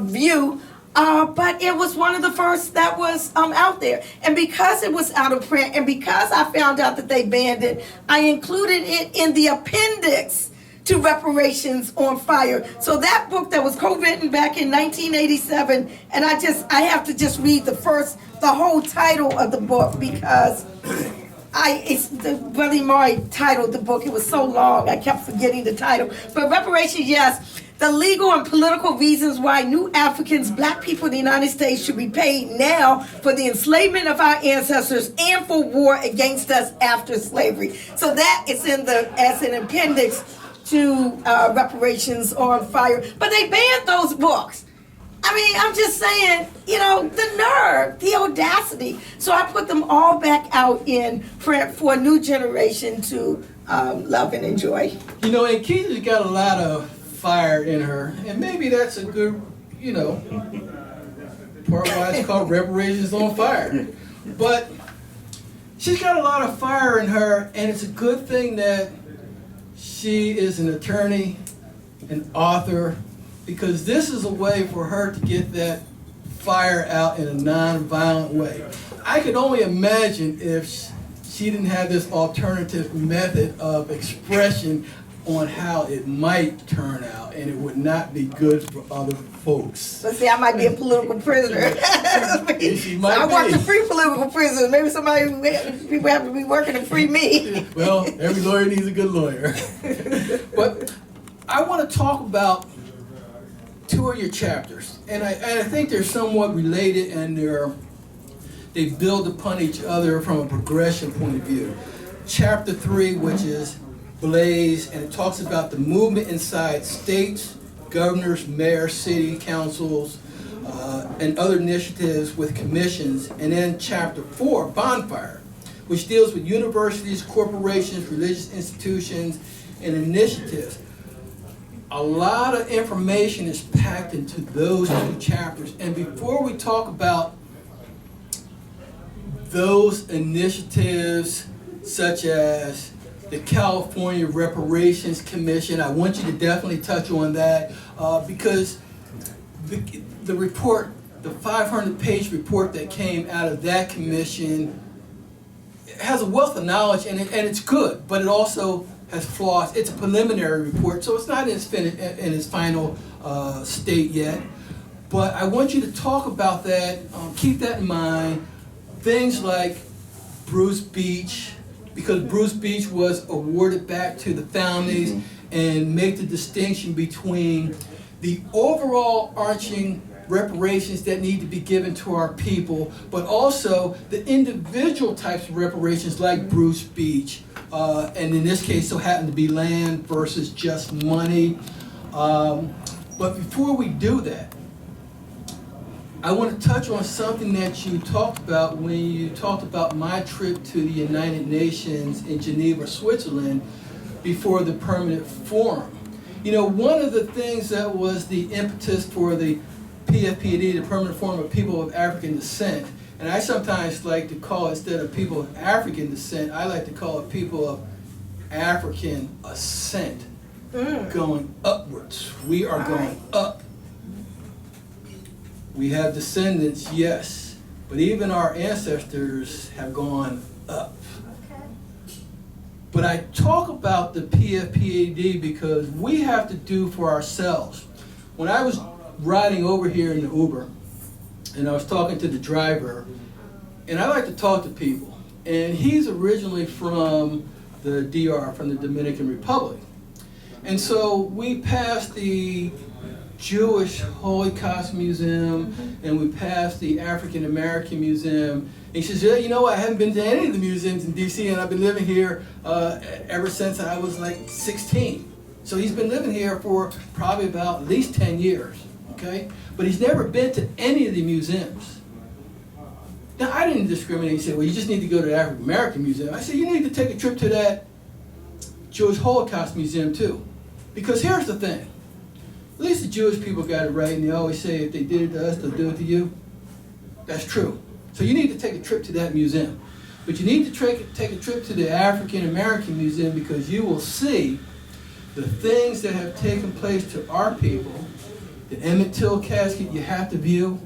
view. But it was one of the first that was out there. And because it was out of print, and because I found out that they banned it, I included it in the appendix to Reparations on Fire. So that book that was co-written back in 1987, and I have to just read the whole title of the book, because Brother Imari titled the book. It was so long, I kept forgetting the title. But Reparations, Yes, the legal and political reasons why new Africans, black people in the United States, should be paid now for the enslavement of our ancestors and for war against us after slavery. So that is as an appendix to Reparations on Fire. But they banned those books. I mean, I'm just saying, you know, the nerve, the audacity. So I put them all back out in print for a new generation to love and enjoy. You know, and Keitha's got a lot of fire in her, and maybe that's a good, you know, part why it's called Reparations on Fire. But she's got a lot of fire in her, and it's a good thing that She is an attorney, an author, because this is a way for her to get that fire out in a non-violent way. I could only imagine if she didn't have this alternative method of expression on how it might turn out, and it would not be good for other folks. But see, I might be a political prisoner. She might I want be. to free political prisoners. Maybe people have to be working to free me. Well, every lawyer needs a good lawyer. But I want to talk about two of your chapters, and I think they're somewhat related, and they build upon each other from a progression point of view. Chapter 3, which is Blaze, and it talks about the movement inside states, governors, mayors, city councils, and other initiatives with commissions. And then chapter 4, Bonfire, which deals with universities, corporations, religious institutions, and initiatives. A lot of information is packed into those two chapters. And before we talk about those initiatives, such as the California Reparations Commission, I want you to definitely touch on that because the report, the 500-page report that came out of that commission has a wealth of knowledge, and it's good, but it also has flaws. It's a preliminary report, so it's not in its final state yet. But I want you to talk about that, keep that in mind. Things like Bruce Beach, because Bruce Beach was awarded back to the foundings, and make the distinction between the overall arching reparations that need to be given to our people, but also the individual types of reparations like Bruce Beach, and in this case so happened to be land versus just money. But before we do that, I want to touch on something that you talked about when you talked about my trip to the United Nations in Geneva, Switzerland, before the Permanent Forum. You know, one of the things that was the impetus for the PFPD, the Permanent Forum of People of African Descent, and I sometimes like to call it, instead of people of African descent, I like to call it people of African ascent, going upwards. We are going up. We have descendants, yes, but even our ancestors have gone up. But I talk about the PFPAD because we have to do for ourselves. When I was riding over here in the Uber, and I was talking to the driver, and I like to talk to people, and he's originally from the DR, from the Dominican Republic. And so we passed the Jewish Holocaust Museum, and we passed the African American Museum. And he says, yeah, you know, I haven't been to any of the museums in DC, and I've been living here ever since I was like 16. So he's been living here for probably about at least 10 years, okay? But he's never been to any of the museums. Now, I didn't discriminate. He said, well, you just need to go to the African American Museum. I said, you need to take a trip to that Jewish Holocaust Museum too. Because here's the thing. At least the Jewish people got it right, and they always say if they did it to us, they'll do it to you. That's true. So you need to take a trip to that museum. But you need to take a trip to the African American Museum because you will see the things that have taken place to our people. The Emmett Till casket you have to view.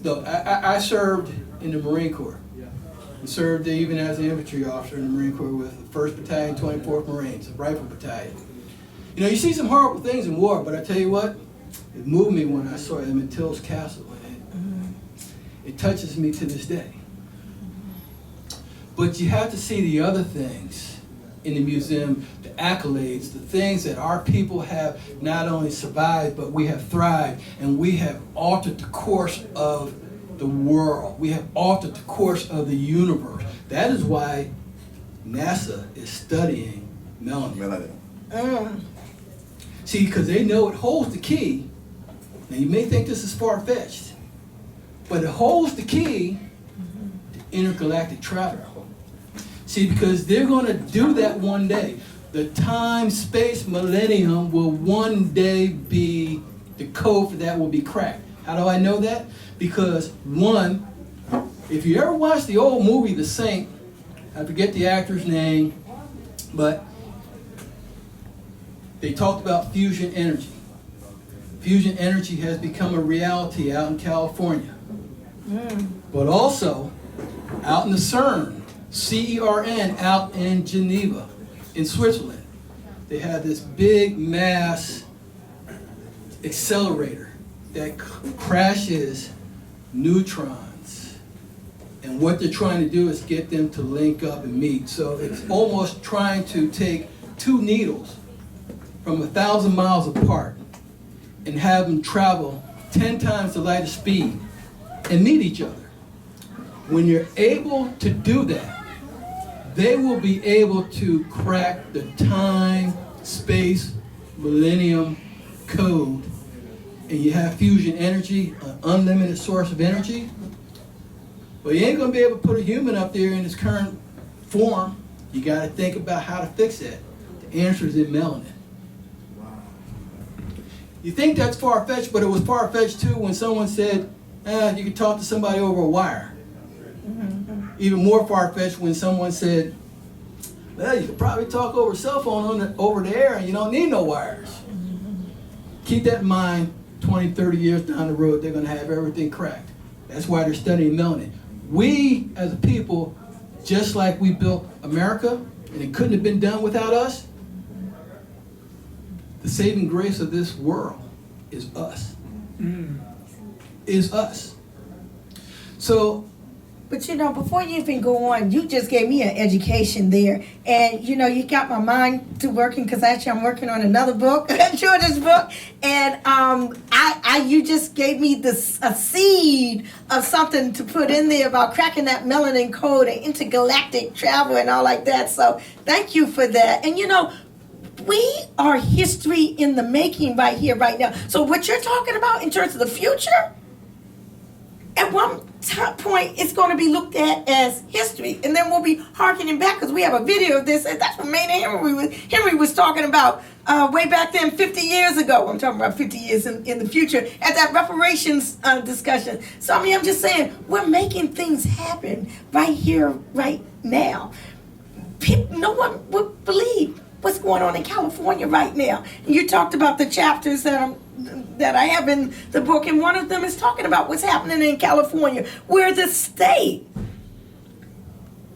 Look, I served in the Marine Corps. I served even as an infantry officer in the Marine Corps with the 1st Battalion, 24th Marines, a rifle battalion. You know, you see some horrible things in war, but I tell you what, it moved me when I saw Emmett Till's castle. It touches me to this day. But you have to see the other things in the museum, the accolades, the things that our people have not only survived, but we have thrived, and we have altered the course of the world. We have altered the course of the universe. That is why NASA is studying melanin. See, because they know it holds the key. Now, you may think this is far-fetched, but it holds the key to intergalactic travel. See, because they're going to do that one day. The time-space millennium will one day be the code for that will be cracked. How do I know that? Because one, if you ever watch the old movie The Saint, I forget the actor's name, but They talked about fusion energy. Fusion energy has become a reality out in California. But also out in the CERN, C-E-R-N, out in Geneva, in Switzerland. They have this big mass accelerator that crashes neutrons. And what they're trying to do is get them to link up and meet. So it's almost trying to take two needles from 1,000 miles apart and have them travel 10 times the light of speed and meet each other. When you're able to do that, they will be able to crack the time, space, millennium code, and you have fusion energy, an unlimited source of energy. But you ain't gonna be able to put a human up there in its current form. You gotta think about how to fix it. The answer is in melanin. You think that's far-fetched, but it was far-fetched too when someone said, you could talk to somebody over a wire. Even more far-fetched when someone said, well, you could probably talk over a cell phone over the air and you don't need no wires. Keep that in mind, 20, 30 years down the road, they're gonna have everything cracked. That's why they're studying melanin. We, as a people, just like we built America, and it couldn't have been done without us, the saving grace of this world is us. Is us. So, but you know, before you even go on, you just gave me an education there. And you know, you got my mind to working, because actually I'm working on another book, a children's book. And you just gave me a seed of something to put in there about cracking that melanin code and intergalactic travel and all like that. So thank you for that. And you know, we are history in the making right here, right now. So what you're talking about in terms of the future, at one point, it's going to be looked at as history. And then we'll be harkening back, because we have a video of this. And that's what Maynard Henry was talking about way back then, 50 years ago. I'm talking about 50 years in the future, at that reparations discussion. So, I mean, I'm just saying, we're making things happen right here, right now. No one would believe what's going on in California right now. And you talked about the chapters that I have in the book, and one of them is talking about what's happening in California, where the state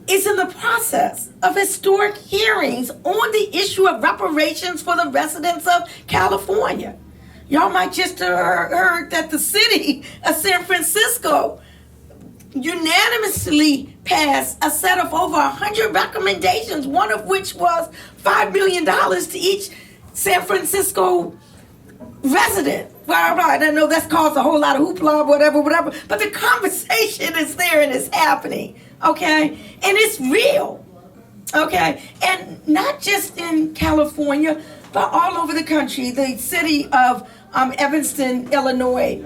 is in the process of historic hearings on the issue of reparations for the residents of California. Y'all might just have heard that the city of San Francisco unanimously passed a set of over 100 recommendations, one of which was $5 million to each San Francisco resident. Well, I don't know, that's caused a whole lot of hoopla, whatever, but the conversation is there and it's happening, okay? And it's real, okay? And not just in California, but all over the country. The city of Evanston, Illinois,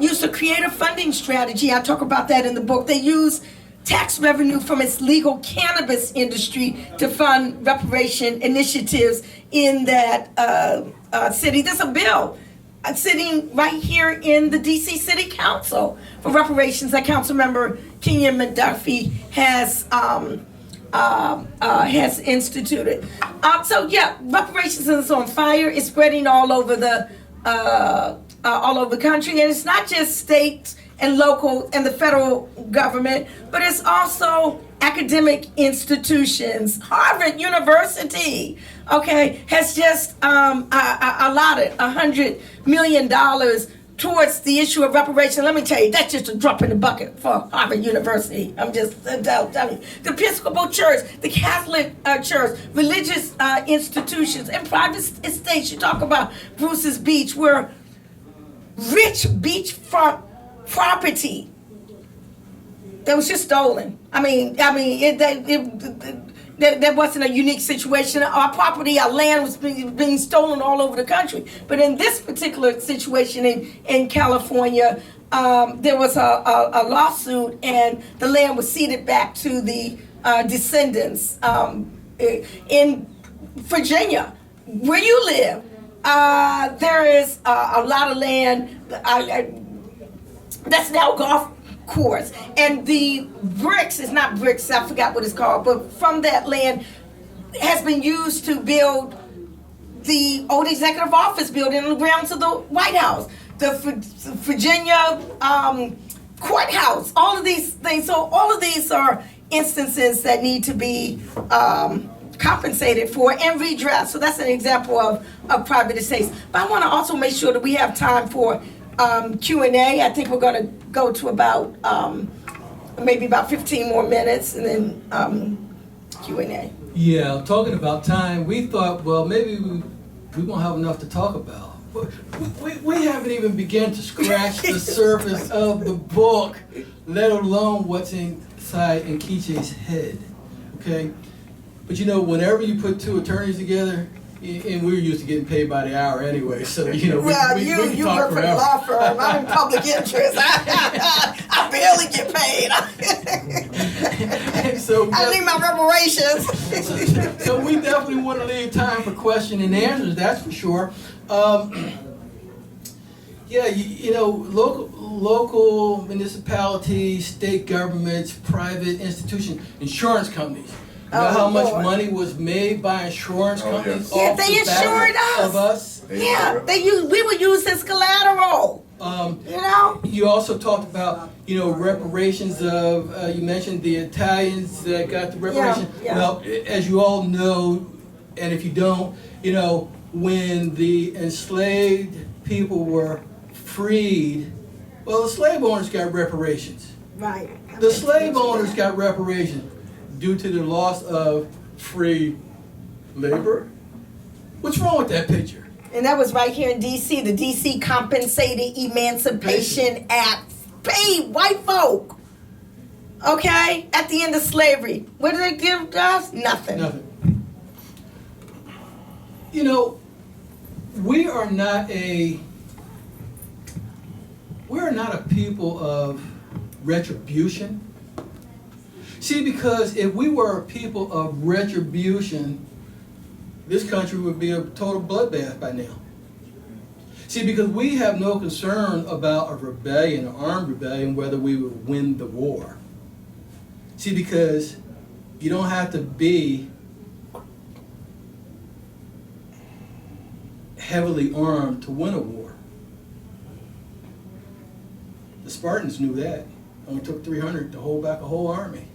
used a creative funding strategy. I talk about that in the book. They use tax revenue from its legal cannabis industry to fund reparation initiatives in that city. There's a bill sitting right here in the DC City Council for reparations that Councilmember Kenyon McDuffie has instituted. So yeah, reparations is on fire. It's spreading all over the country, and it's not just states and local and the federal government, but it's also academic institutions. Harvard University, okay, has just allotted $100 million towards the issue of reparation. Let me tell you, that's just a drop in the bucket for Harvard University. I'm just telling you. The Episcopal Church, the Catholic Church, religious institutions, and private estates. You talk about Bruce's Beach, where rich beachfront property that was just stolen. I mean, that wasn't a unique situation. Our property, our land was being stolen all over the country. But in this particular situation in California, there was a lawsuit, and the land was ceded back to the descendants. In Virginia, where you live, there is a lot of land that's now golf course, and the bricks is not bricks, I forgot what it's called, but from that land has been used to build the old executive office building on the grounds of the White House, the Virginia courthouse, all of these things. So all of these are instances that need to be compensated for and redressed. So that's an example of private estates. But I want to also make sure that we have time for Q&A. I think we're going to go to about maybe about 15 more minutes, and then Q&A. Yeah, talking about time, we thought, well, maybe we won't have enough to talk about. But we haven't even begun to scratch the surface of the book, let alone what's inside Nkechi's head, okay? But you know, whenever you put two attorneys together, and we're used to getting paid by the hour anyway, so you know, we can you talk work for the forever. law firm. I'm in public interest. I barely get paid. So I need my reparations. So we definitely want to leave time for question and answers, that's for sure. Yeah, you know, local municipalities, state governments, private institutions, insurance companies. You know how much money was made by insurance companies off they the back insured of us? Yeah, we were used as collateral. You know? You also talked about, you know, reparations of, you mentioned the Italians that got the reparations. Yeah. Well, as you all know, and if you don't, you know, when the enslaved people were freed, well, the slave owners got reparations. Right. The slave owners got reparations due to the loss of free labor. What's wrong with that picture? And that was right here in D.C., the D.C. Compensated Emancipation Act. Paid white folk, okay, at the end of slavery. What did they give us? Nothing. Nothing. You know, we are not a people of retribution. See, because if we were a people of retribution, this country would be a total bloodbath by now. See, because we have no concern about a rebellion, an armed rebellion, whether we would win the war. See, because you don't have to be heavily armed to win a war. The Spartans knew that. It only took 300 to hold back a whole army.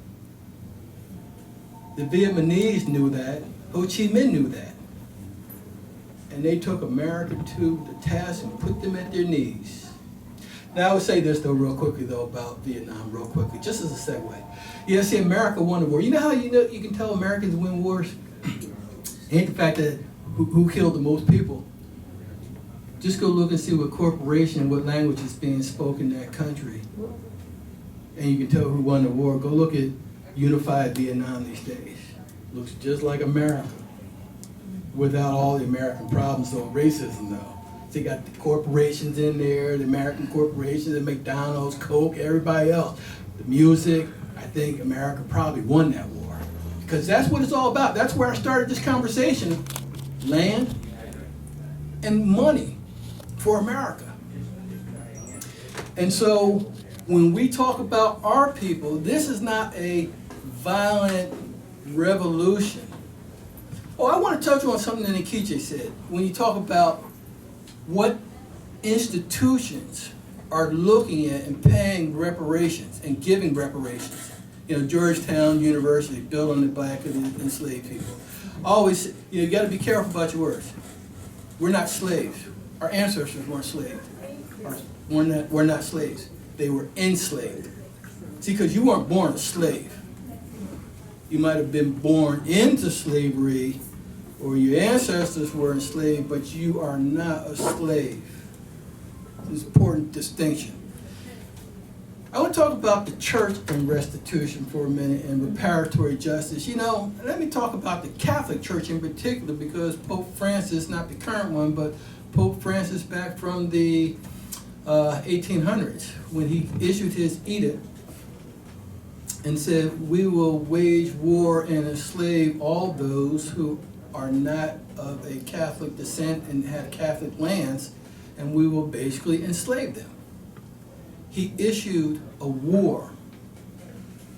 The Vietnamese knew that. Ho Chi Minh knew that. And they took America to the task and put them at their knees. Now I would say this though real quickly though about Vietnam real quickly, just as a segue. Yeah, see, America won the war. You know how you can tell Americans win wars? Ain't the fact that who killed the most people. Just go look and see what corporation and what language is being spoken in that country. And you can tell who won the war. Go look at unified Vietnam these days. Looks just like America, without all the American problems of racism though. So you got the corporations in there, the American corporations, the McDonald's, Coke, everybody else. The music, I think America probably won that war. Because that's what it's all about. That's where I started this conversation. Land and money for America. And so when we talk about our people, this is not a violent revolution. Oh, I want to touch on something that Nkechi said. When you talk about what institutions are looking at and paying reparations and giving reparations. You know, Georgetown University, built on the back of the enslaved people. Always, you got to be careful about your words. We're not slaves. Our ancestors weren't slaves. We're not slaves. They were enslaved. See, because you weren't born a slave. You might have been born into slavery, or your ancestors were enslaved, but you are not a slave. It's an important distinction. I want to talk about the church and restitution for a minute and reparatory justice. You know, let me talk about the Catholic Church in particular, because Pope Francis, not the current one, but Pope Francis back from the 1800s, when he issued his edict and said, we will wage war and enslave all those who are not of a Catholic descent and have Catholic lands, and we will basically enslave them. He issued a war,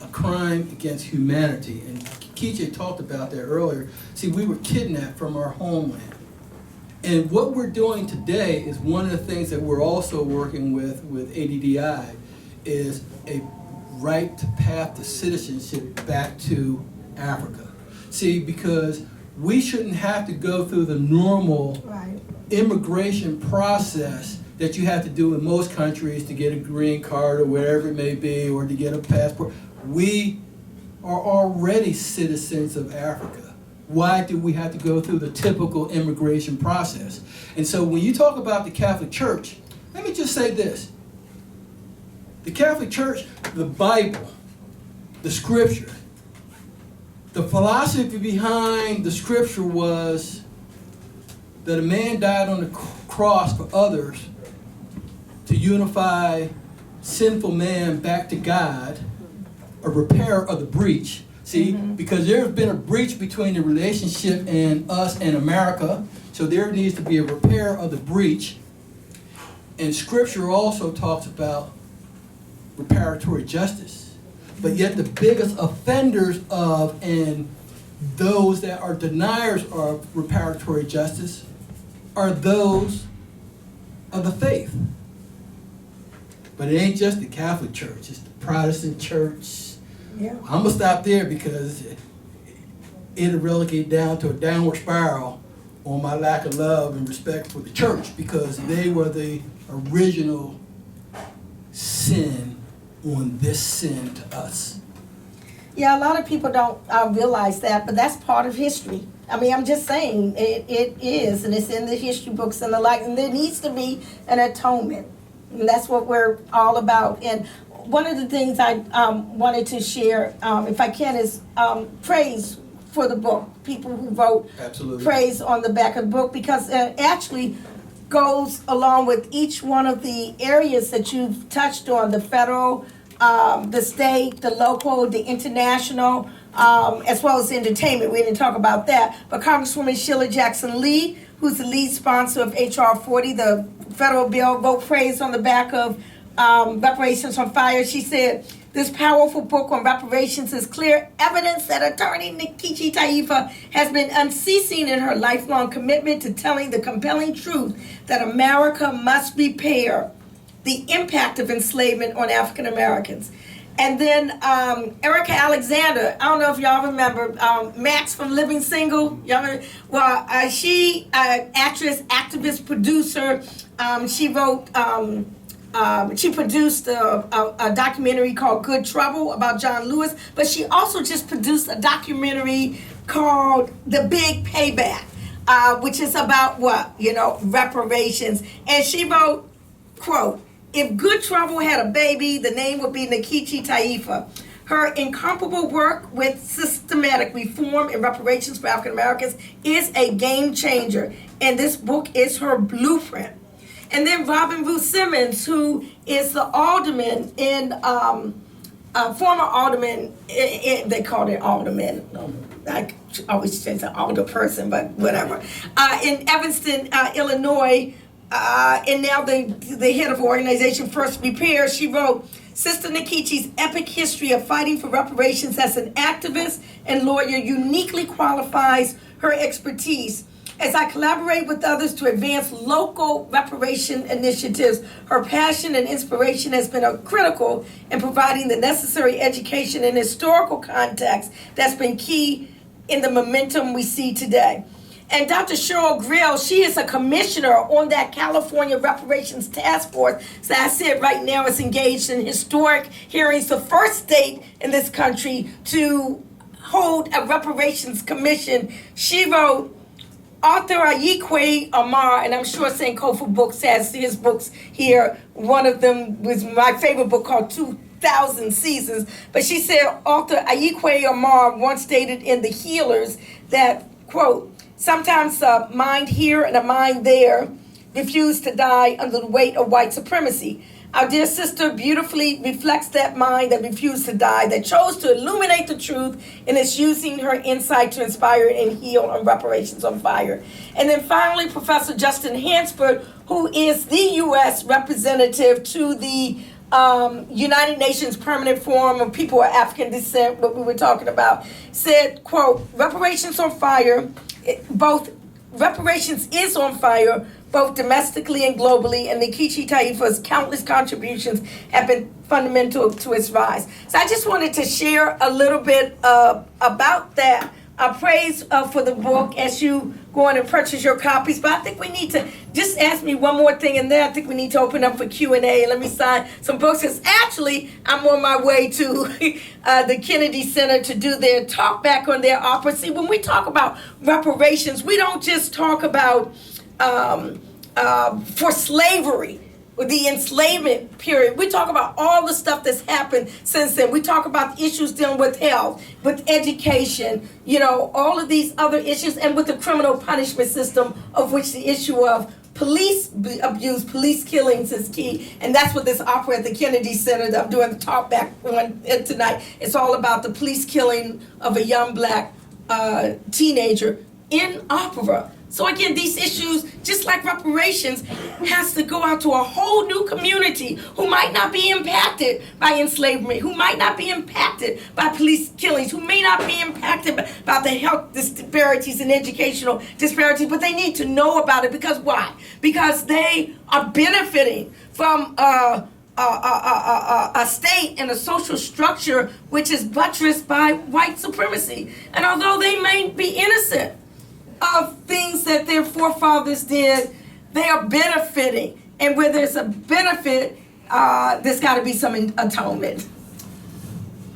a crime against humanity, and Nkechi talked about that earlier. See, we were kidnapped from our homeland. And what we're doing today is one of the things that we're also working with ADDI is a right to path to citizenship back to Africa. See, because we shouldn't have to go through the normal immigration process that you have to do in most countries to get a green card or whatever it may be, or to get a passport. We are already citizens of Africa. Why do we have to go through the typical immigration process? And so when you talk about the Catholic Church, let me just say this. The Catholic Church, the Bible, the Scripture, the philosophy behind the Scripture was that a man died on the cross for others to unify sinful man back to God, a repair of the breach. See, because there's been a breach between the relationship and us and America, so there needs to be a repair of the breach. And Scripture also talks about reparatory justice. But yet the biggest offenders of and those that are deniers of reparatory justice are those of the faith. But it ain't just the Catholic Church, it's the Protestant Church. Yeah. I'm gonna stop there because it'll relegate down to a downward spiral on my lack of love and respect for the church, because they were the original sin on this sin to us. Yeah, a lot of people don't realize that, but that's part of history. I mean, I'm just saying, it is, and it's in the history books and the like, and there needs to be an atonement. And that's what we're all about. And one of the things I wanted to share, if I can, is praise for the book. People who wrote praise on the back of the book, because it actually goes along with each one of the areas that you've touched on, the federal, the state, the local, the international, as well as entertainment. We didn't talk about that. But Congresswoman Sheila Jackson Lee, who's the lead sponsor of H.R. 40, the federal bill, wrote praise on the back of Reparations on Fire. She said, this powerful book on reparations is clear evidence that attorney Nkechi Taifa has been unceasing in her lifelong commitment to telling the compelling truth that America must repair the impact of enslavement on African Americans. And then Erica Alexander, I don't know if y'all remember Max from Living Single. Y'all remember? Well, she, actress, activist, producer. She wrote, she produced a documentary called Good Trouble about John Lewis, but she also just produced a documentary called The Big Payback, which is about what? Reparations. And she wrote, quote, if Good Trouble had a baby, the name would be Nkechi Taifa. Her incomparable work with systematic reform and reparations for African Americans is a game changer, and this book is her blueprint. And then Robin Ruth Simmons, who is the alderman in, former alderman, they called it alderman. I always say it's an alder person, but whatever. In Evanston, Illinois, and now the head of organization First Repair, she wrote, Sister Nkechi's epic history of fighting for reparations as an activist and lawyer uniquely qualifies her expertise. As I collaborate with others to advance local reparation initiatives, her passion and inspiration has been critical in providing the necessary education and historical context that's been key in the momentum we see today. And Dr. Cheryl Grill, she is a commissioner on that California Reparations Task Force. So I said right now is engaged in historic hearings, the first state in this country to hold a reparations commission. She wrote, Author Ayikwe Amar, and I'm sure Sankofa Books has his books here. One of them was my favorite book called 2,000 Seasons. But she said, author Ayikwe Amar once stated in The Healers that, quote, sometimes a mind here and a mind there refuse to die under the weight of white supremacy. Our dear sister beautifully reflects that mind that refused to die, that chose to illuminate the truth, and is using her insight to inspire and heal on Reparations on Fire. And then finally, Professor Justin Hansford, who is the U.S. representative to the United Nations Permanent Forum of People of African Descent, what we were talking about, said, quote, Reparations on Fire, both reparations is on fire, both domestically and globally, and Nkechi Taifa's countless contributions have been fundamental to its rise. So I just wanted to share a little bit about that. Praise for the book as you go on and purchase your copies. But I think we need to just ask me one more thing, and then I think we need to open up for Q&A. Let me sign some books. Because actually, I'm on my way to the Kennedy Center to do their talk back on their opera. See, when we talk about reparations, we don't just talk about for slavery, with the enslavement period. We talk about all the stuff that's happened since then. We talk about issues dealing with health, with education, all of these other issues, and with the criminal punishment system, of which the issue of police abuse, police killings is key. And that's what this opera at the Kennedy Center that I'm doing the talk back on tonight. It's all about the police killing of a young black teenager in opera. So again, these issues, just like reparations, has to go out to a whole new community who might not be impacted by enslavement, who might not be impacted by police killings, who may not be impacted by the health disparities and educational disparities, but they need to know about it. Because why? Because they are benefiting from a state and a social structure which is buttressed by white supremacy. And although they may be innocent of things that their forefathers did, they are benefiting. And where there's a benefit, there's got to be some atonement.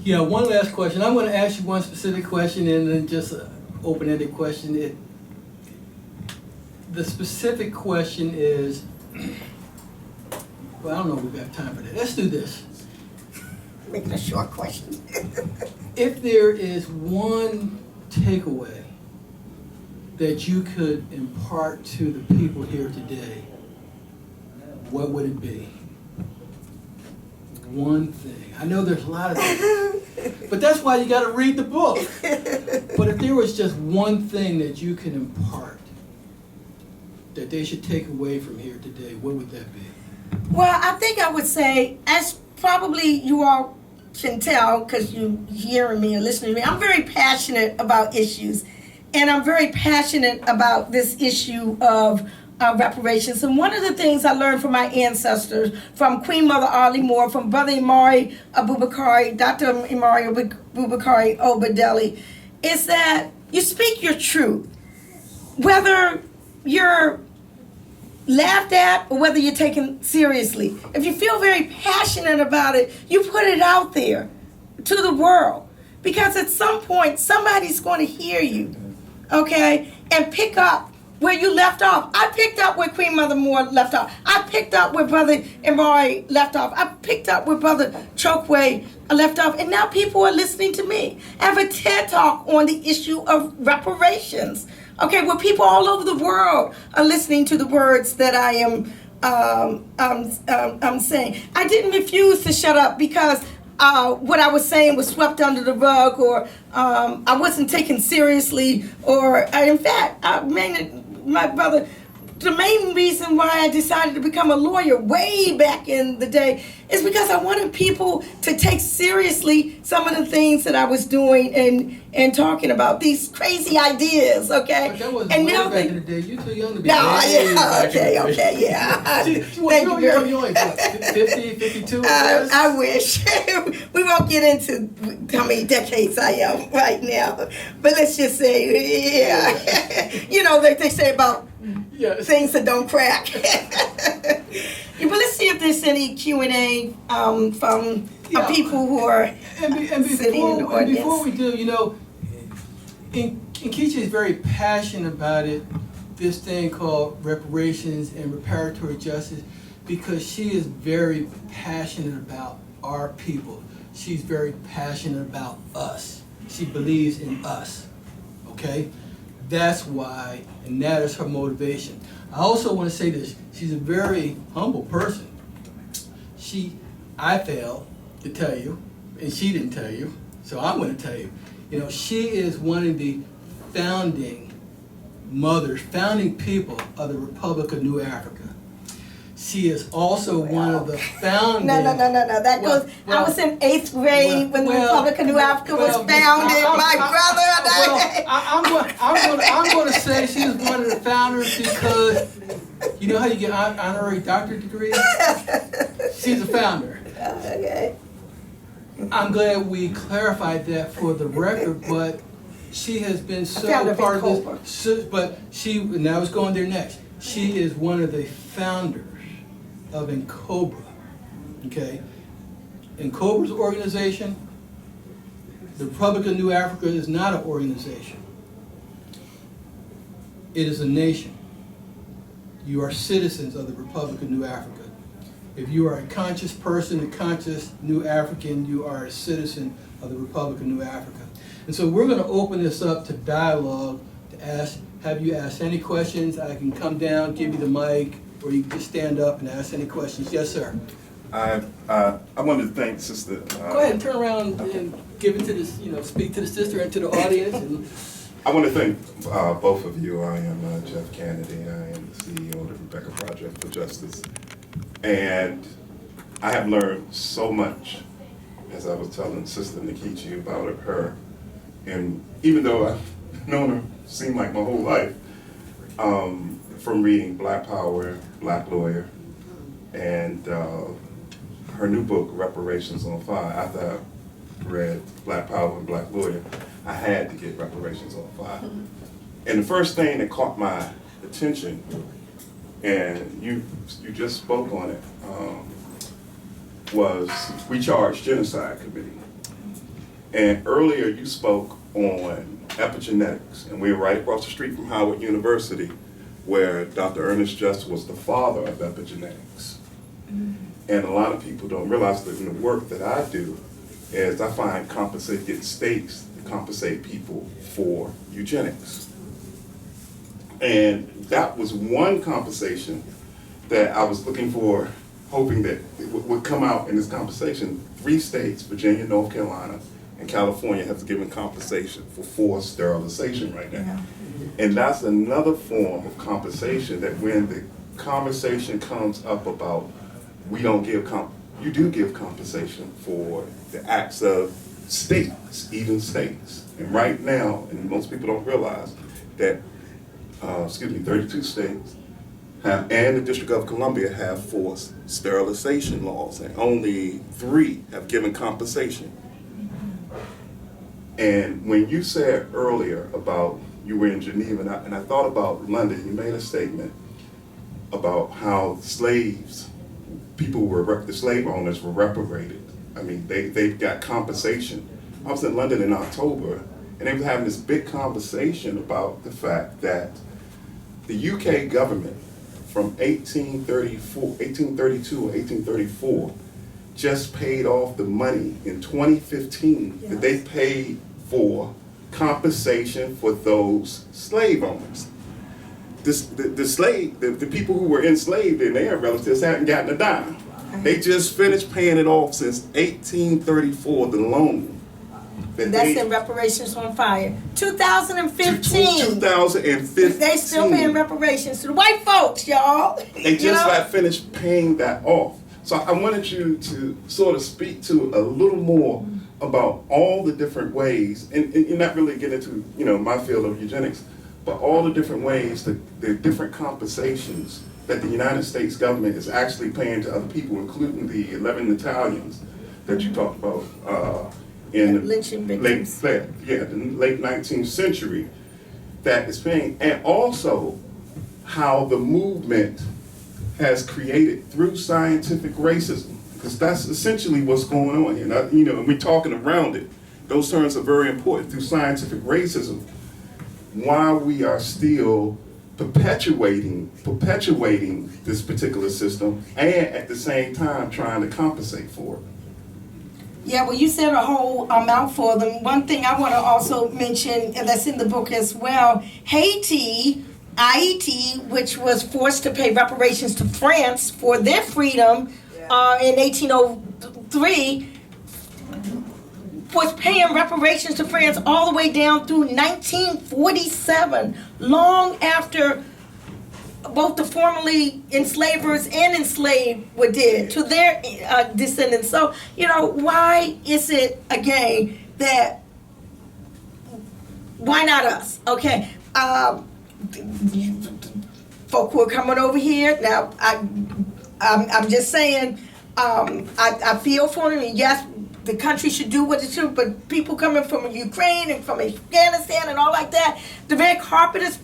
Yeah, one last question. I'm going to ask you one specific question and then just an open-ended question. The specific question is, well, I don't know if we've got time for that. Let's do this. Making a short question. If there is one takeaway that you could impart to the people here today, what would it be? One thing. I know there's a lot of things, but that's why you got to read the book. But if there was just one thing that you could impart that they should take away from here today, what would that be? Well, I think I would say, as probably you all can tell because you hearing me and listening to me, I'm very passionate about issues. And I'm very passionate about this issue of reparations. And one of the things I learned from my ancestors, from Queen Mother Arlie Moore, from Brother Imari Abubakari, Dr. Imari Abubakari Obadele I, is that you speak your truth. Whether you're laughed at or whether you're taken seriously. If you feel very passionate about it, you put it out there to the world. Because at some point, somebody's going to hear you. Okay, and pick up where you left off. I picked up where Queen Mother Moore left off. I picked up where Brother Imari left off. I picked up where Brother Chokwe left off. And now people are listening to me. I have a TED Talk on the issue of reparations. Okay, where people all over the world are listening to the words that I am I'm saying. I didn't refuse to shut up because what I was saying was swept under the rug, or I wasn't taken seriously, or in fact, my brother, the main reason why I decided to become a lawyer way back in the day is because I wanted people to take seriously some of the things that I was doing and talking about, these crazy ideas, okay? But that was and way now back in the day. You're too young to be. No, yeah, okay, yeah. Thank you, girl. You're only 50, 52? I wish. We won't get into how many decades I am right now. But let's just say, yeah. You know, they say about things that don't crack. But let's see if there's any Q&A from people who are sitting in the audience. Before we do, Nkechi is very passionate about it, this thing called reparations and reparatory justice, because she is very passionate about our people. She's very passionate about us. She believes in us, okay? That's why, and that is her motivation. I also want to say this. She's a very humble person. I failed to tell you, and she didn't tell you, so I'm going to tell you. She is one of the founding people of the Republic of New Africa. She is also one of the founders. No. That goes. I was in 8th grade when the Republic of New Africa was founded. My brother. I'm going to say she was one of the founders because you know how you get honorary doctorate degree? She's a founder. Okay. I'm glad we clarified that for the record, but she has been so part of this. But and I was going there next. She is one of the founders of Nkobra. Okay? Nkobra's organization. The Republic of New Africa is not an organization. It is a nation. You are citizens of the Republic of New Africa. If you are a conscious person, a conscious New African, you are a citizen of the Republic of New Africa. And so we're going to open this up to dialogue, to have you ask any questions. I can come down, give you the mic, or you can just stand up and ask any questions. Yes, sir. I wanted to thank Sister. Go ahead and turn around and give it to this, speak to the sister and to the audience. And I want to thank both of you. I am Jeff Kennedy. I am the CEO of the Rebecca Project for Justice. And I have learned so much, as I was telling Sister Nkechi about her. And even though I've known her, seemed like my whole life, from reading Black Power, Black Lawyer, and her new book, Reparations on Fire. After I read Black Power and Black Lawyer, I had to get Reparations on Fire. And the first thing that caught my attention, and you just spoke on it, was We Charge Genocide Committee. And earlier you spoke on epigenetics, and we were right across the street from Howard University, where Dr. Ernest Just was the father of epigenetics. And a lot of people don't realize that in the work that I do is I find get states to compensate people for eugenics. And that was one compensation that I was looking for, hoping that it would come out in this compensation. 3 states, Virginia, North Carolina, and California, have given compensation for forced sterilization right now. Yeah. And that's another form of compensation that when the conversation comes up about we don't give you do give compensation for the acts of states, even states. And right now, and most people don't realize that 32 states have, and the District of Columbia have forced sterilization laws, and only 3 have given compensation. And when you said earlier about you were in Geneva, and I thought about London, you made a statement about how slaves, the slave owners were reparated. I mean, they got compensation. I was in London in October, and they were having this big conversation about the fact that the UK government from 1832 or 1834 just paid off the money in 2015 that they paid for compensation for those slave owners. The people who were enslaved and their relatives hadn't gotten a dime. They just finished paying it off since 1834, the loan. That's in Reparations on Fire. 2015. 2015. They still paying reparations to the white folks, y'all. They just got finished paying that off. So I wanted you to sort of speak to a little more about all the different ways, and you're not really getting into my field of eugenics, but all the different ways, the different compensations that the United States government is actually paying to other people, including the 11 Italians that you talked about in the lynching victims. the late 19th century, that is paying, and also how the movement has created through scientific racism, because that's essentially what's going on here. And we're talking around it. Those terms are very important. Through scientific racism, why we are still perpetuating this particular system, and at the same time trying to compensate for it. Yeah, well, you said a whole mouthful of them. One thing I want to also mention, and that's in the book as well, Haiti, which was forced to pay reparations to France for their freedom in 1803, was paying reparations to France all the way down through 1947, long after both the formerly enslavers and enslaved were did to their descendants. So, why is it, again, that, why not us? Okay. Folk who are coming over here, now, I'm just saying, I feel for them, and yes, the country should do what it should, but people coming from Ukraine and from Afghanistan and all like that, the red carpet is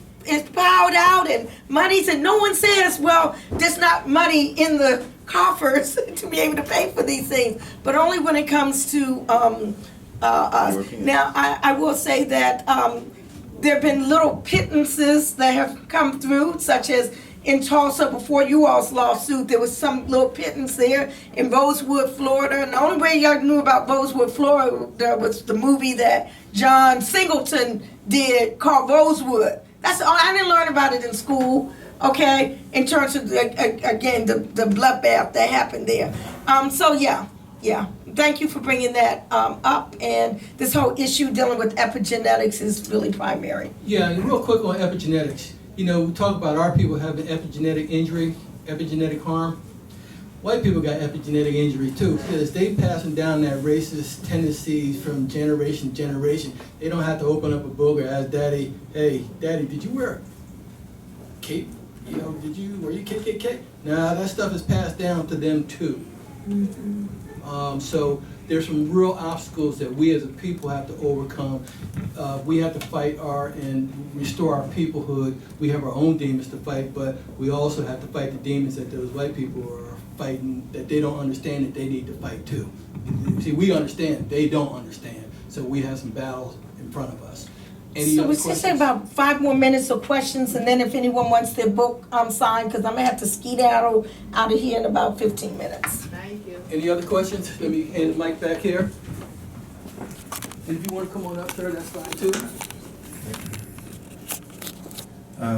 piled out and money's, and no one says, well, there's not money in the coffers to be able to pay for these things, but only when it comes to us. Now, I will say that there have been little pittances that have come through, such as in Tulsa, before you all's lawsuit, there was some little pittance there in Rosewood, Florida. And the only way y'all knew about Rosewood, Florida was the movie that John Singleton did called Rosewood. That's all. I didn't learn about it in school, okay, in terms of, again, the bloodbath that happened there. So, yeah. Thank you for bringing that up. And this whole issue dealing with epigenetics is really primary. Yeah, and real quick on epigenetics. We talk about our people having epigenetic injury, epigenetic harm. White people got epigenetic injury too, because they passing down that racist tendencies from generation to generation. They don't have to open up a book or ask Daddy, hey, Daddy, did you wear a cape? Were you KKK? Nah, that stuff is passed down to them too. Mm-hmm. So there's some real obstacles that we as a people have to overcome. We have to fight and restore our peoplehood. We have our own demons to fight, but we also have to fight the demons that those white people are fighting, that they don't understand that they need to fight too. See, we understand, they don't understand. So we have some battles in front of us. So we just say about 5 more minutes of questions, and then if anyone wants their book signed, because I'm going to have to skedaddle out of here in about 15 minutes. Thank you. Any other questions? Let me hand the mic back here. And if you want to come on up, sir, that's fine too.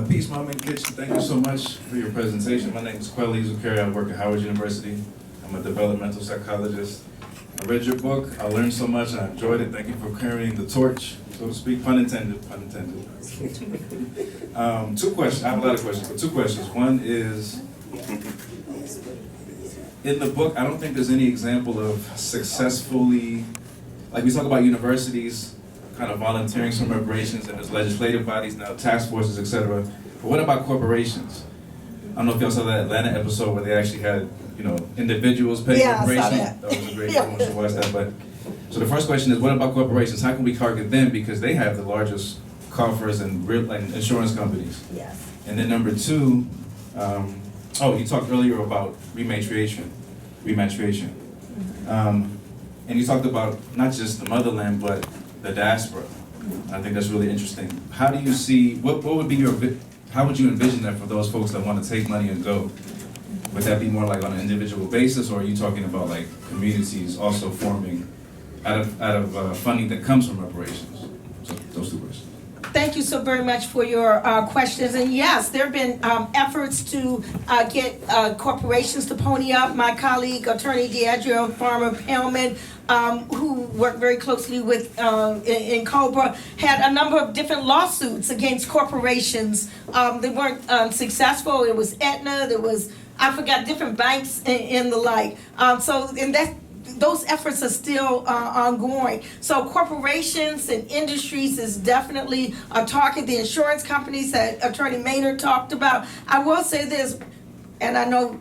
Peace, Mom and Nkechi. Thank you so much for your presentation. My name is Kweli Zukari. I work at Howard University. I'm a developmental psychologist. I read your book. I learned so much, and I enjoyed it. Thank you for carrying the torch, so to speak. Pun intended. Pun intended. 2 questions. I have a lot of questions, but 2 questions. One is, in the book, I don't think there's any example of successfully, like we talk about universities kind of volunteering some reparations, and there's legislative bodies now, task forces, etc. But what about corporations? I don't know if y'all saw that Atlanta episode where they actually had, individuals paying reparations. That was a great one to watch that. But so the first question is, what about corporations? How can we target them, because they have the largest coffers and insurance companies? Yes. And then number 2, you talked earlier about rematriation. And you talked about not just the motherland, but the diaspora. I think that's really interesting. How do you see, what would be how would you envision that for those folks that want to take money and go? Would that be more like on an individual basis, or are you talking about like communities also forming out of funding that comes from reparations? So those 2 questions. Thank you so very much for your questions. And yes, there have been efforts to get corporations to pony up. My colleague, Attorney Deidre Farmer-Pellman, who worked very closely with in COBRA, had a number of different lawsuits against corporations. They weren't successful. It was Aetna, there was, I forgot, different banks and the like. Those efforts are still ongoing. So corporations and industries is definitely a target. The insurance companies that Attorney Maynard talked about. I will say this, and I know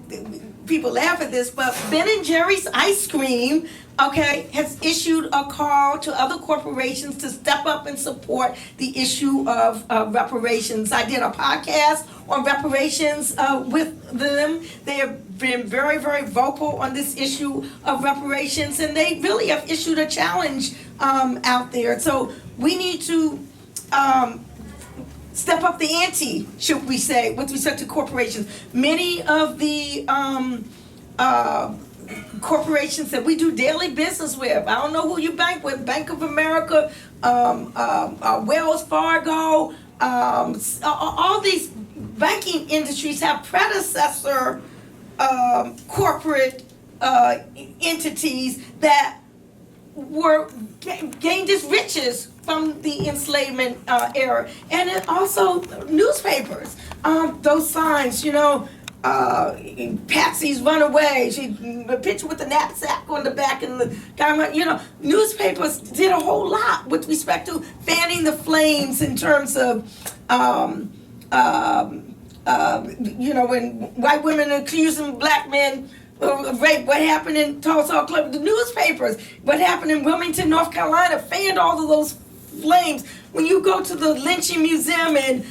people laugh at this, but Ben & Jerry's ice cream, has issued a call to other corporations to step up and support the issue of reparations. I did a podcast on reparations with them. They have been very, very vocal on this issue of reparations, and they really have issued a challenge out there. So we need to step up the ante, should we say, with respect to corporations. Many of the corporations that we do daily business with, I don't know who you bank with, Bank of America, Wells Fargo, all these banking industries have predecessor corporate entities that gained its riches from the enslavement era. And it also newspapers, those signs, you know, Patsy's run away. The picture with the knapsack on the back and the guy, you know, newspapers did a whole lot with respect to fanning the flames in terms of, you know, when white women accusing black men of rape, what happened in Tulsa, Oklahoma, the newspapers, what happened in Wilmington, North Carolina, fanned all of those flames. When you go to the lynching museum in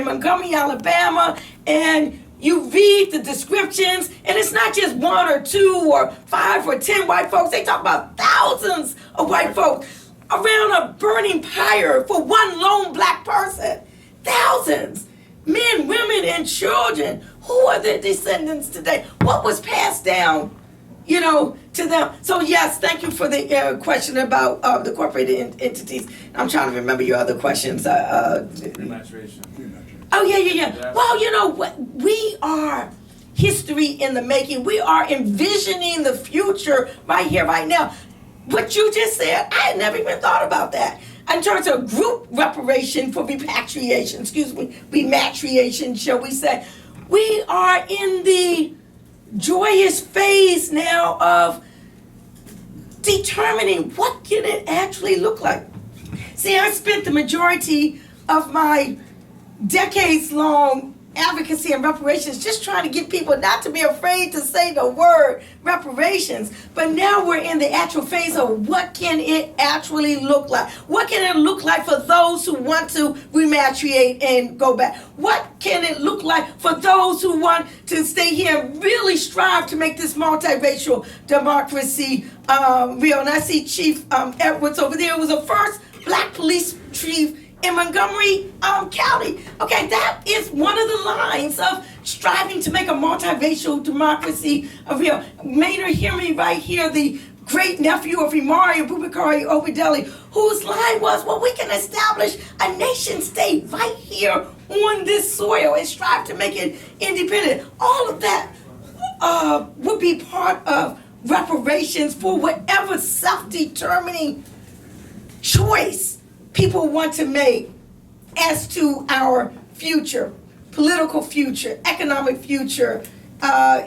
Montgomery, Alabama, and you read the descriptions, and it's not just 1 or 2 or 5 or 10 white folks, they talk about thousands of white folks around a burning pyre for one lone black person. Thousands. Men, women, and children. Who are their descendants today? What was passed down, you know, to them? So yes, thank you for the question about the corporate entities. I'm trying to remember your other questions. Rematuration. Oh yeah. Well, you know what? We are history in the making. We are envisioning the future right here, right now. What you just said, I had never even thought about that. In terms of group reparation for repatriation, rematriation, shall we say, we are in the joyous phase now of determining what can it actually look like. See, I spent the majority of my decades-long advocacy and reparations just trying to get people not to be afraid to say the word reparations. But now we're in the actual phase of what can it actually look like? What can it look like for those who want to rematriate and go back? What can it look like for those who want to stay here and really strive to make this multiracial democracy real? And I see Chief Edwards over there, who was the first black police chief in Montgomery County. Okay, that is one of the lines of striving to make a multiracial democracy real. Maynard Henry right here, the great-nephew of Imari Abubakari Obadele I, whose line was, well, we can establish a nation state right here on this soil and strive to make it independent. All of that would be part of reparations for whatever self-determining choice people want to make as to our future, political future, economic future,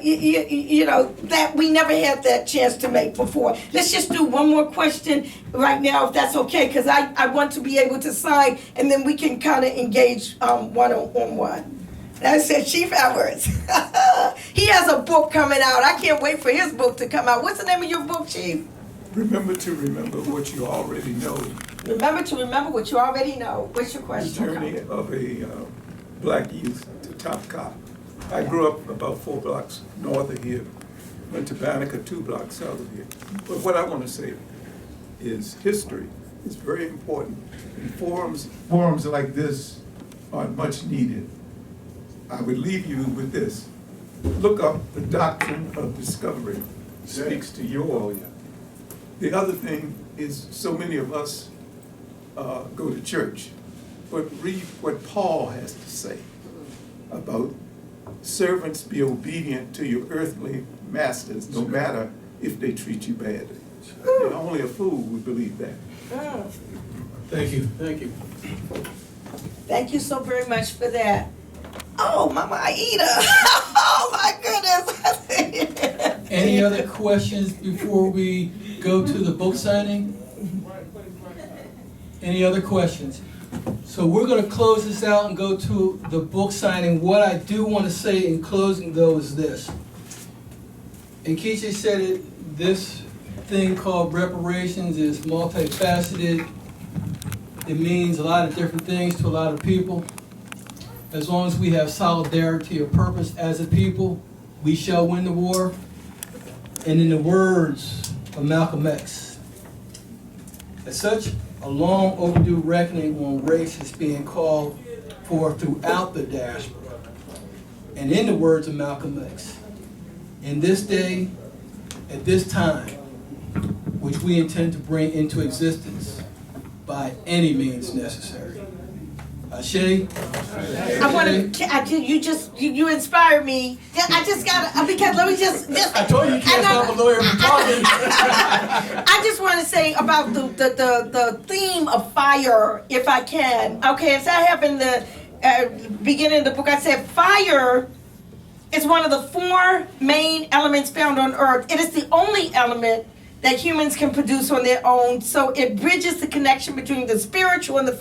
you know, that we never had that chance to make before. Let's just do one more question right now, if that's okay, because I want to be able to sign, and then we can kind of engage one-on-one. I said, Chief Edwards, he has a book coming out. I can't wait for his book to come out. What's the name of your book, Chief? Remember to remember what you already know. Remember to remember what you already know. What's your question? The journey of a black youth to Top Cop. I grew up about 4 blocks north of here. Went to Banneker 2 blocks south of here. But what I want to say is history is very important. And forums like this are much needed. I would leave you with this. Look up the doctrine of discovery. It speaks to your. The other thing is, so many of us go to church, but read what Paul has to say about servants be obedient to your earthly masters, no matter if they treat you badly. And only a fool would believe that. Thank you. Thank you. Thank you so very much for that. Oh, Mama Aida. Oh, my goodness. Any other questions before we go to the book signing? Any other questions? So we're going to close this out and go to the book signing. What I do want to say in closing, though, is this. Nkechi said it, this thing called reparations is multifaceted. It means a lot of different things to a lot of people. As long as we have solidarity of purpose as a people, we shall win the war. And in the words of Malcolm X, as such, a long overdue reckoning on race is being called for throughout the diaspora. And in the words of Malcolm X, in this day, at this time, which we intend to bring into existence by any means necessary. Shay? I want to. You inspire me. I just gotta because let me just. I told you you can't stop a lawyer from talking. I just want to say about the theme of fire, if I can. Okay, as I have in the beginning of the book, I said fire is one of the 4 main elements found on Earth. It is the only element that humans can produce on their own, so it bridges the connection between the spiritual and the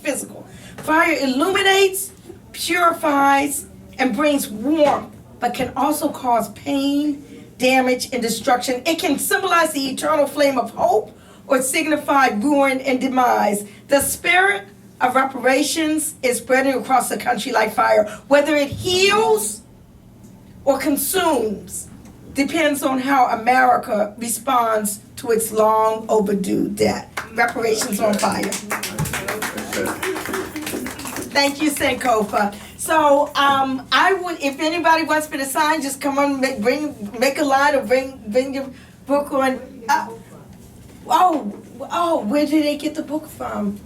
physical. Fire illuminates, purifies, and brings warmth, but can also cause pain, damage, and destruction. It can symbolize the eternal flame of hope or signify ruin and demise. The spirit of reparations is spreading across the country like fire. Whether it heals or consumes depends on how America responds to its long overdue debt. Reparations on fire. Thank you, Sankofa. So I would, if anybody wants me to sign, just come on, make a line or bring your book on. Where did they get the book from?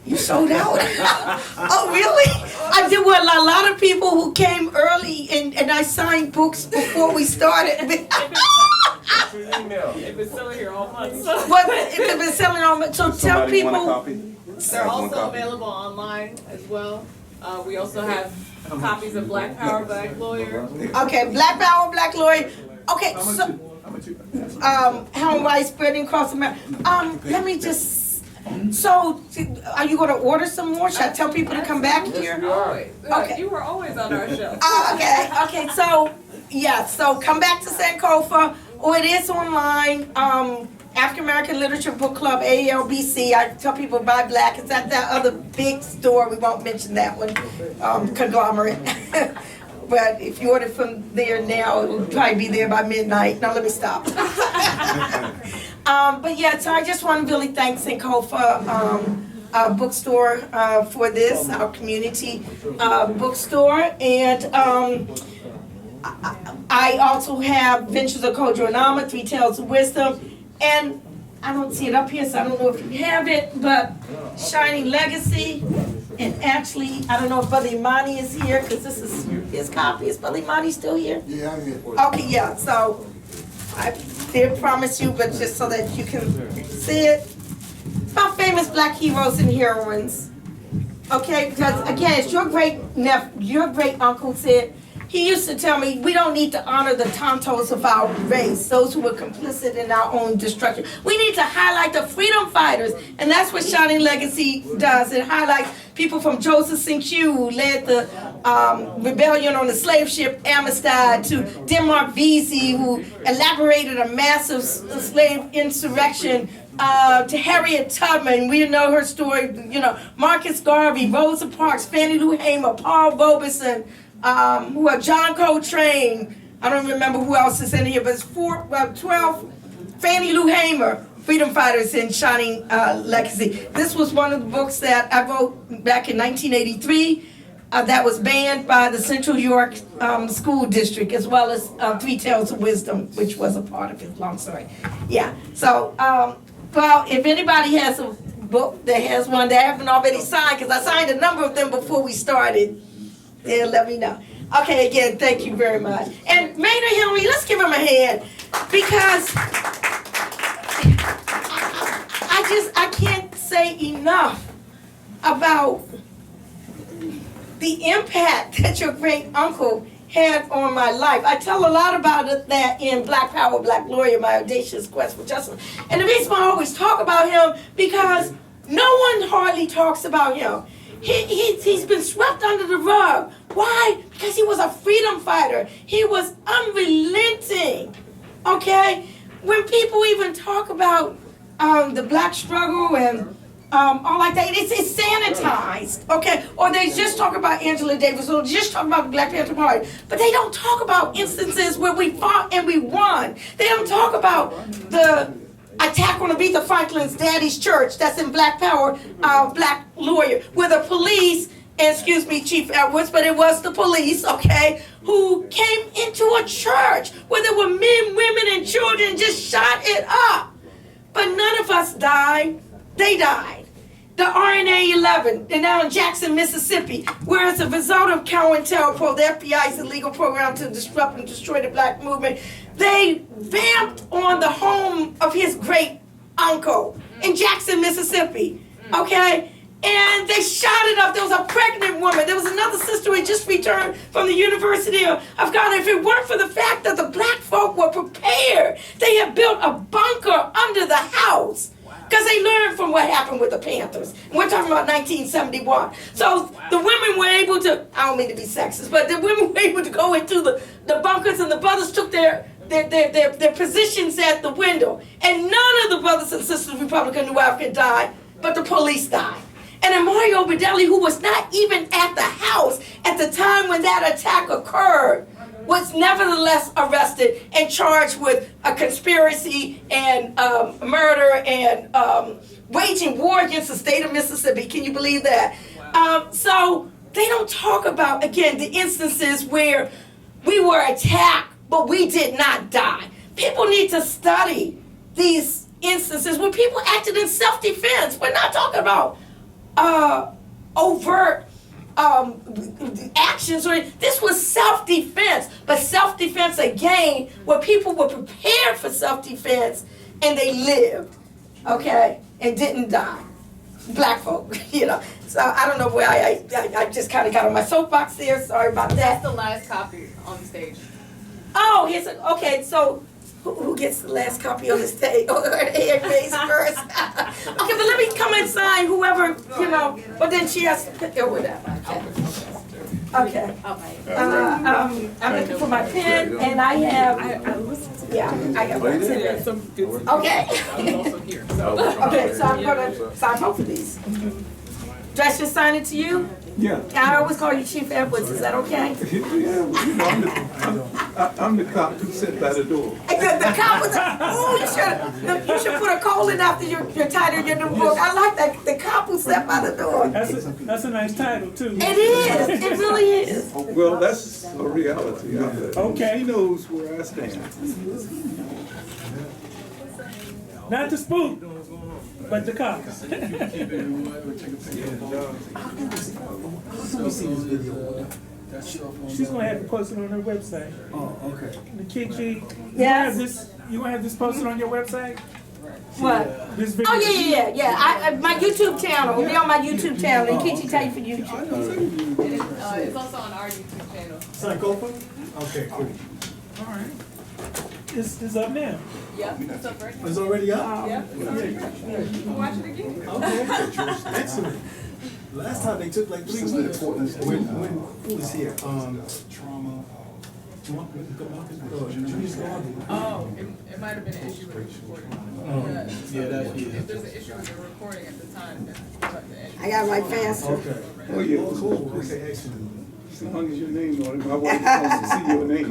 You sold out? Oh, really? I did with a lot of people who came early, and I signed books before we started. They've been selling here all month. But they've been selling all month. So tell people. They're also available online as well. We also have copies of Black Power, Black Lawyer. Okay, Black Power, Black Lawyer. Okay, so how I spreading across America. Let me just. So, are you going to order some more? Should I tell people to come back here? Always. Okay. You were always on our show. Okay. So, yeah. So come back to Sankofa, or it is online. African American Literature Book Club, ALBC. I tell people buy Black. It's at that other big store. We won't mention that one. Conglomerate. But if you order from there now, it'll probably be there by midnight. Now let me stop. But yeah, so I just want to really thank Sankofa Bookstore for this, our community bookstore. And I also have Ventures of Kojoanama, 3 Tales of Wisdom. And I don't see it up here, so I don't know if you have it, but Shining Legacy. And actually, I don't know if Brother Imani is here, because this is his copy. Is Brother Imani still here? Yeah, I'm here for it. Okay, yeah, so I did promise you, but just so that you can see it. It's about famous Black heroes and heroines. Okay, because again, it's your great uncle said, he used to tell me, we don't need to honor the Tontos of our race, those who were complicit in our own destruction. We need to highlight the freedom fighters, and that's what Shining Legacy does. It highlights people from Joseph St. Hugh, who led the rebellion on the slave ship Amistad, to Denmark Vesey, who elaborated a massive slave insurrection, to Harriet Tubman, we know her story, Marcus Garvey, Rosa Parks, Fannie Lou Hamer, Paul Robeson, who are John Coltrane. I don't remember who else is in here, but it's 12. Fannie Lou Hamer, freedom fighters in Shining Legacy. This was one of the books that I wrote back in 1983 that was banned by the Central York School District, as well as 3 Tales of Wisdom, which was a part of it. Long story. Yeah. So, well, if anybody has a book that has one that I haven't already signed, because I signed a number of them before we started, then let me know. Okay, again, thank you very much. And Maynard Henry, let's give him a hand, because I can't say enough about the impact that your great uncle had on my life. I tell a lot about that in Black Power, Black Lawyer, my audacious quest for justice. And the reason why I always talk about him, because no one hardly talks about him. He's been swept under the rug. Why? Because he was a freedom fighter. He was unrelenting. Okay? When people even talk about the black struggle and all like that, it's sanitized. Okay? Or they just talk about Angela Davis, or just talk about the Black Panther Party. But they don't talk about instances where we fought and we won. They don't talk about the attack on Aretha Franklin's daddy's church, that's in Black Power, Black Lawyer, where the police, excuse me, Chief Edwards, but it was the police, okay, who came into a church where there were men, women, and children, just shot it up. But none of us died. They died. The RNA 11, they're now in Jackson, Mississippi, where as a result of COINTELPRO, the FBI's illegal program to disrupt and destroy the black movement, they vamped on the home of his great uncle in Jackson, Mississippi. Okay? And they shot it up. There was a pregnant woman. There was another sister who had just returned from the University of Ghana. If it weren't for the fact that the black folk were prepared, they had built a bunker under the house. Because they learned from what happened with the Panthers. And we're talking about 1971. So the women were able to, I don't mean to be sexist, but the women were able to go into the bunkers, and the brothers took their positions at the window. And none of the brothers and sisters of Republican New Africa died, but the police died. And Imari Obadele, who was not even at the house at the time when that attack occurred, was nevertheless arrested and charged with a conspiracy and murder and waging war against the state of Mississippi. Can you believe that? So they don't talk about, again, the instances where we were attacked, but we did not die. People need to study these instances where people acted in self-defense. We're not talking about overt actions, or this was self-defense, but self-defense again, where people were prepared for self-defense and they lived, okay, and didn't die. Black folk, you know. So I don't know where I just kind of got on my soapbox there. Sorry about that. That's the last copy on the stage. Oh, here's okay. So who gets the last copy on the stage? Oh, face first. Okay, but let me come and sign whoever, you know. But then she has to pick or whatever. Okay. I'm looking for my pen, and I have. Yeah, I got my pen. Okay. Okay, so I'm gonna sign both of these. Do I just sign it to you? Yeah. I always call you Chief Edwards. Is that okay? Yeah, you know, I'm the cop who sat by the door. The cop was. Oh, you should put a colon after your title in your new book. I like that. The cop who sat by the door. That's a nice title too. It is. It really is. Well, that's a reality. Okay. He knows where I stand. Not to spook, but the cop. She's gonna have to post it on her website. Oh, okay. Nkechi, Yes. you gonna have this posted on your website? What? This video. Oh yeah. I my YouTube channel. It'll be on my YouTube channel. Nkechi Taifa YouTube. It's also on our YouTube channel. Sankofa? Okay, cool. All right. It's up now. Yeah, it's up right now. It's already up? Yeah, it's up right now. You can watch it again. Okay, excellent. Last time they took like 3 weeks. When who was here? Trauma. Oh, it might have been an issue with the recording. Yeah, that's If there's an issue with the recording at the time, then we'll have to edit. I got right faster. Okay. Oh, yeah. Cool. Okay, excellent. As long as your name on it, my wife wants to see your name.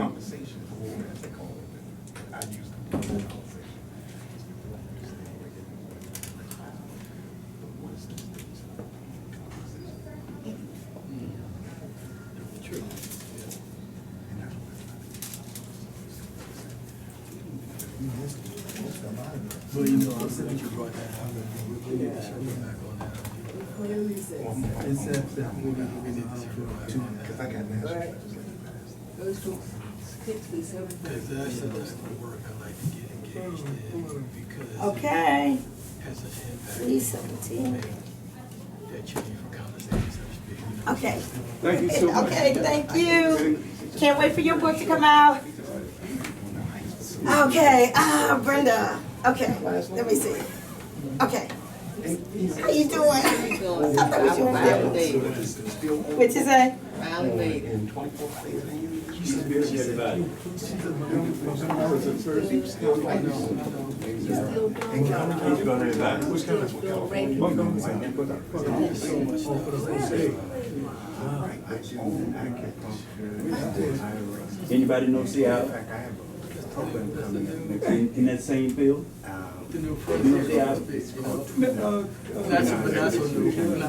Well, you know, I'm glad you brought that up. We need to circle back on that. It's that we need to circle back on that. Because I got that. Because that's the work I like to get engaged in, because Okay. it has such an impact. 317. That change from conversation, so to speak. Okay. Thank you so much. Okay, thank you. Can't wait for your book to come out. Okay, Brenda. Okay, let me see. Okay. How you doing? I thought we were doing. What you say? Anybody know Seattle? In that same field? The new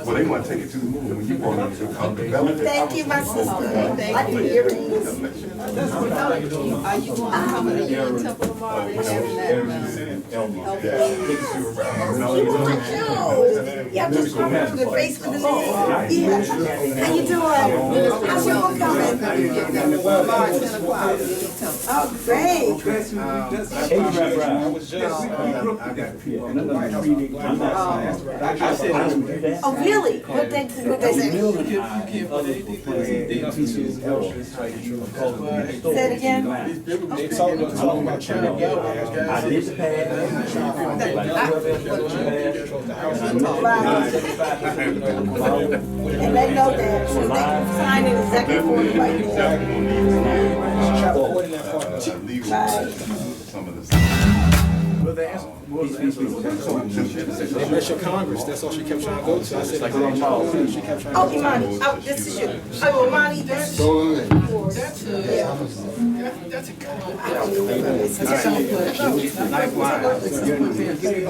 Well, they want to take it to the moon when you brought it to come develop it. Thank you, my sister. Thank you. Earrings. Are you going to come to your temple tomorrow? They're having that. Yeah, just come around the face with the name. Yeah. How you doing? How's your book coming? Oh, great. Oh, really? What they say? Say it again. They talking about trying to get I did the pass. And they know that. So they can sign an executive order right there. Some of the. Well, the answer was the answer. They met your Congress. That's all she kept trying to go to. I said, like, she kept trying to Oh, Imani. Oh, this is you. Oh, Imani, this is you. That's a I don't know.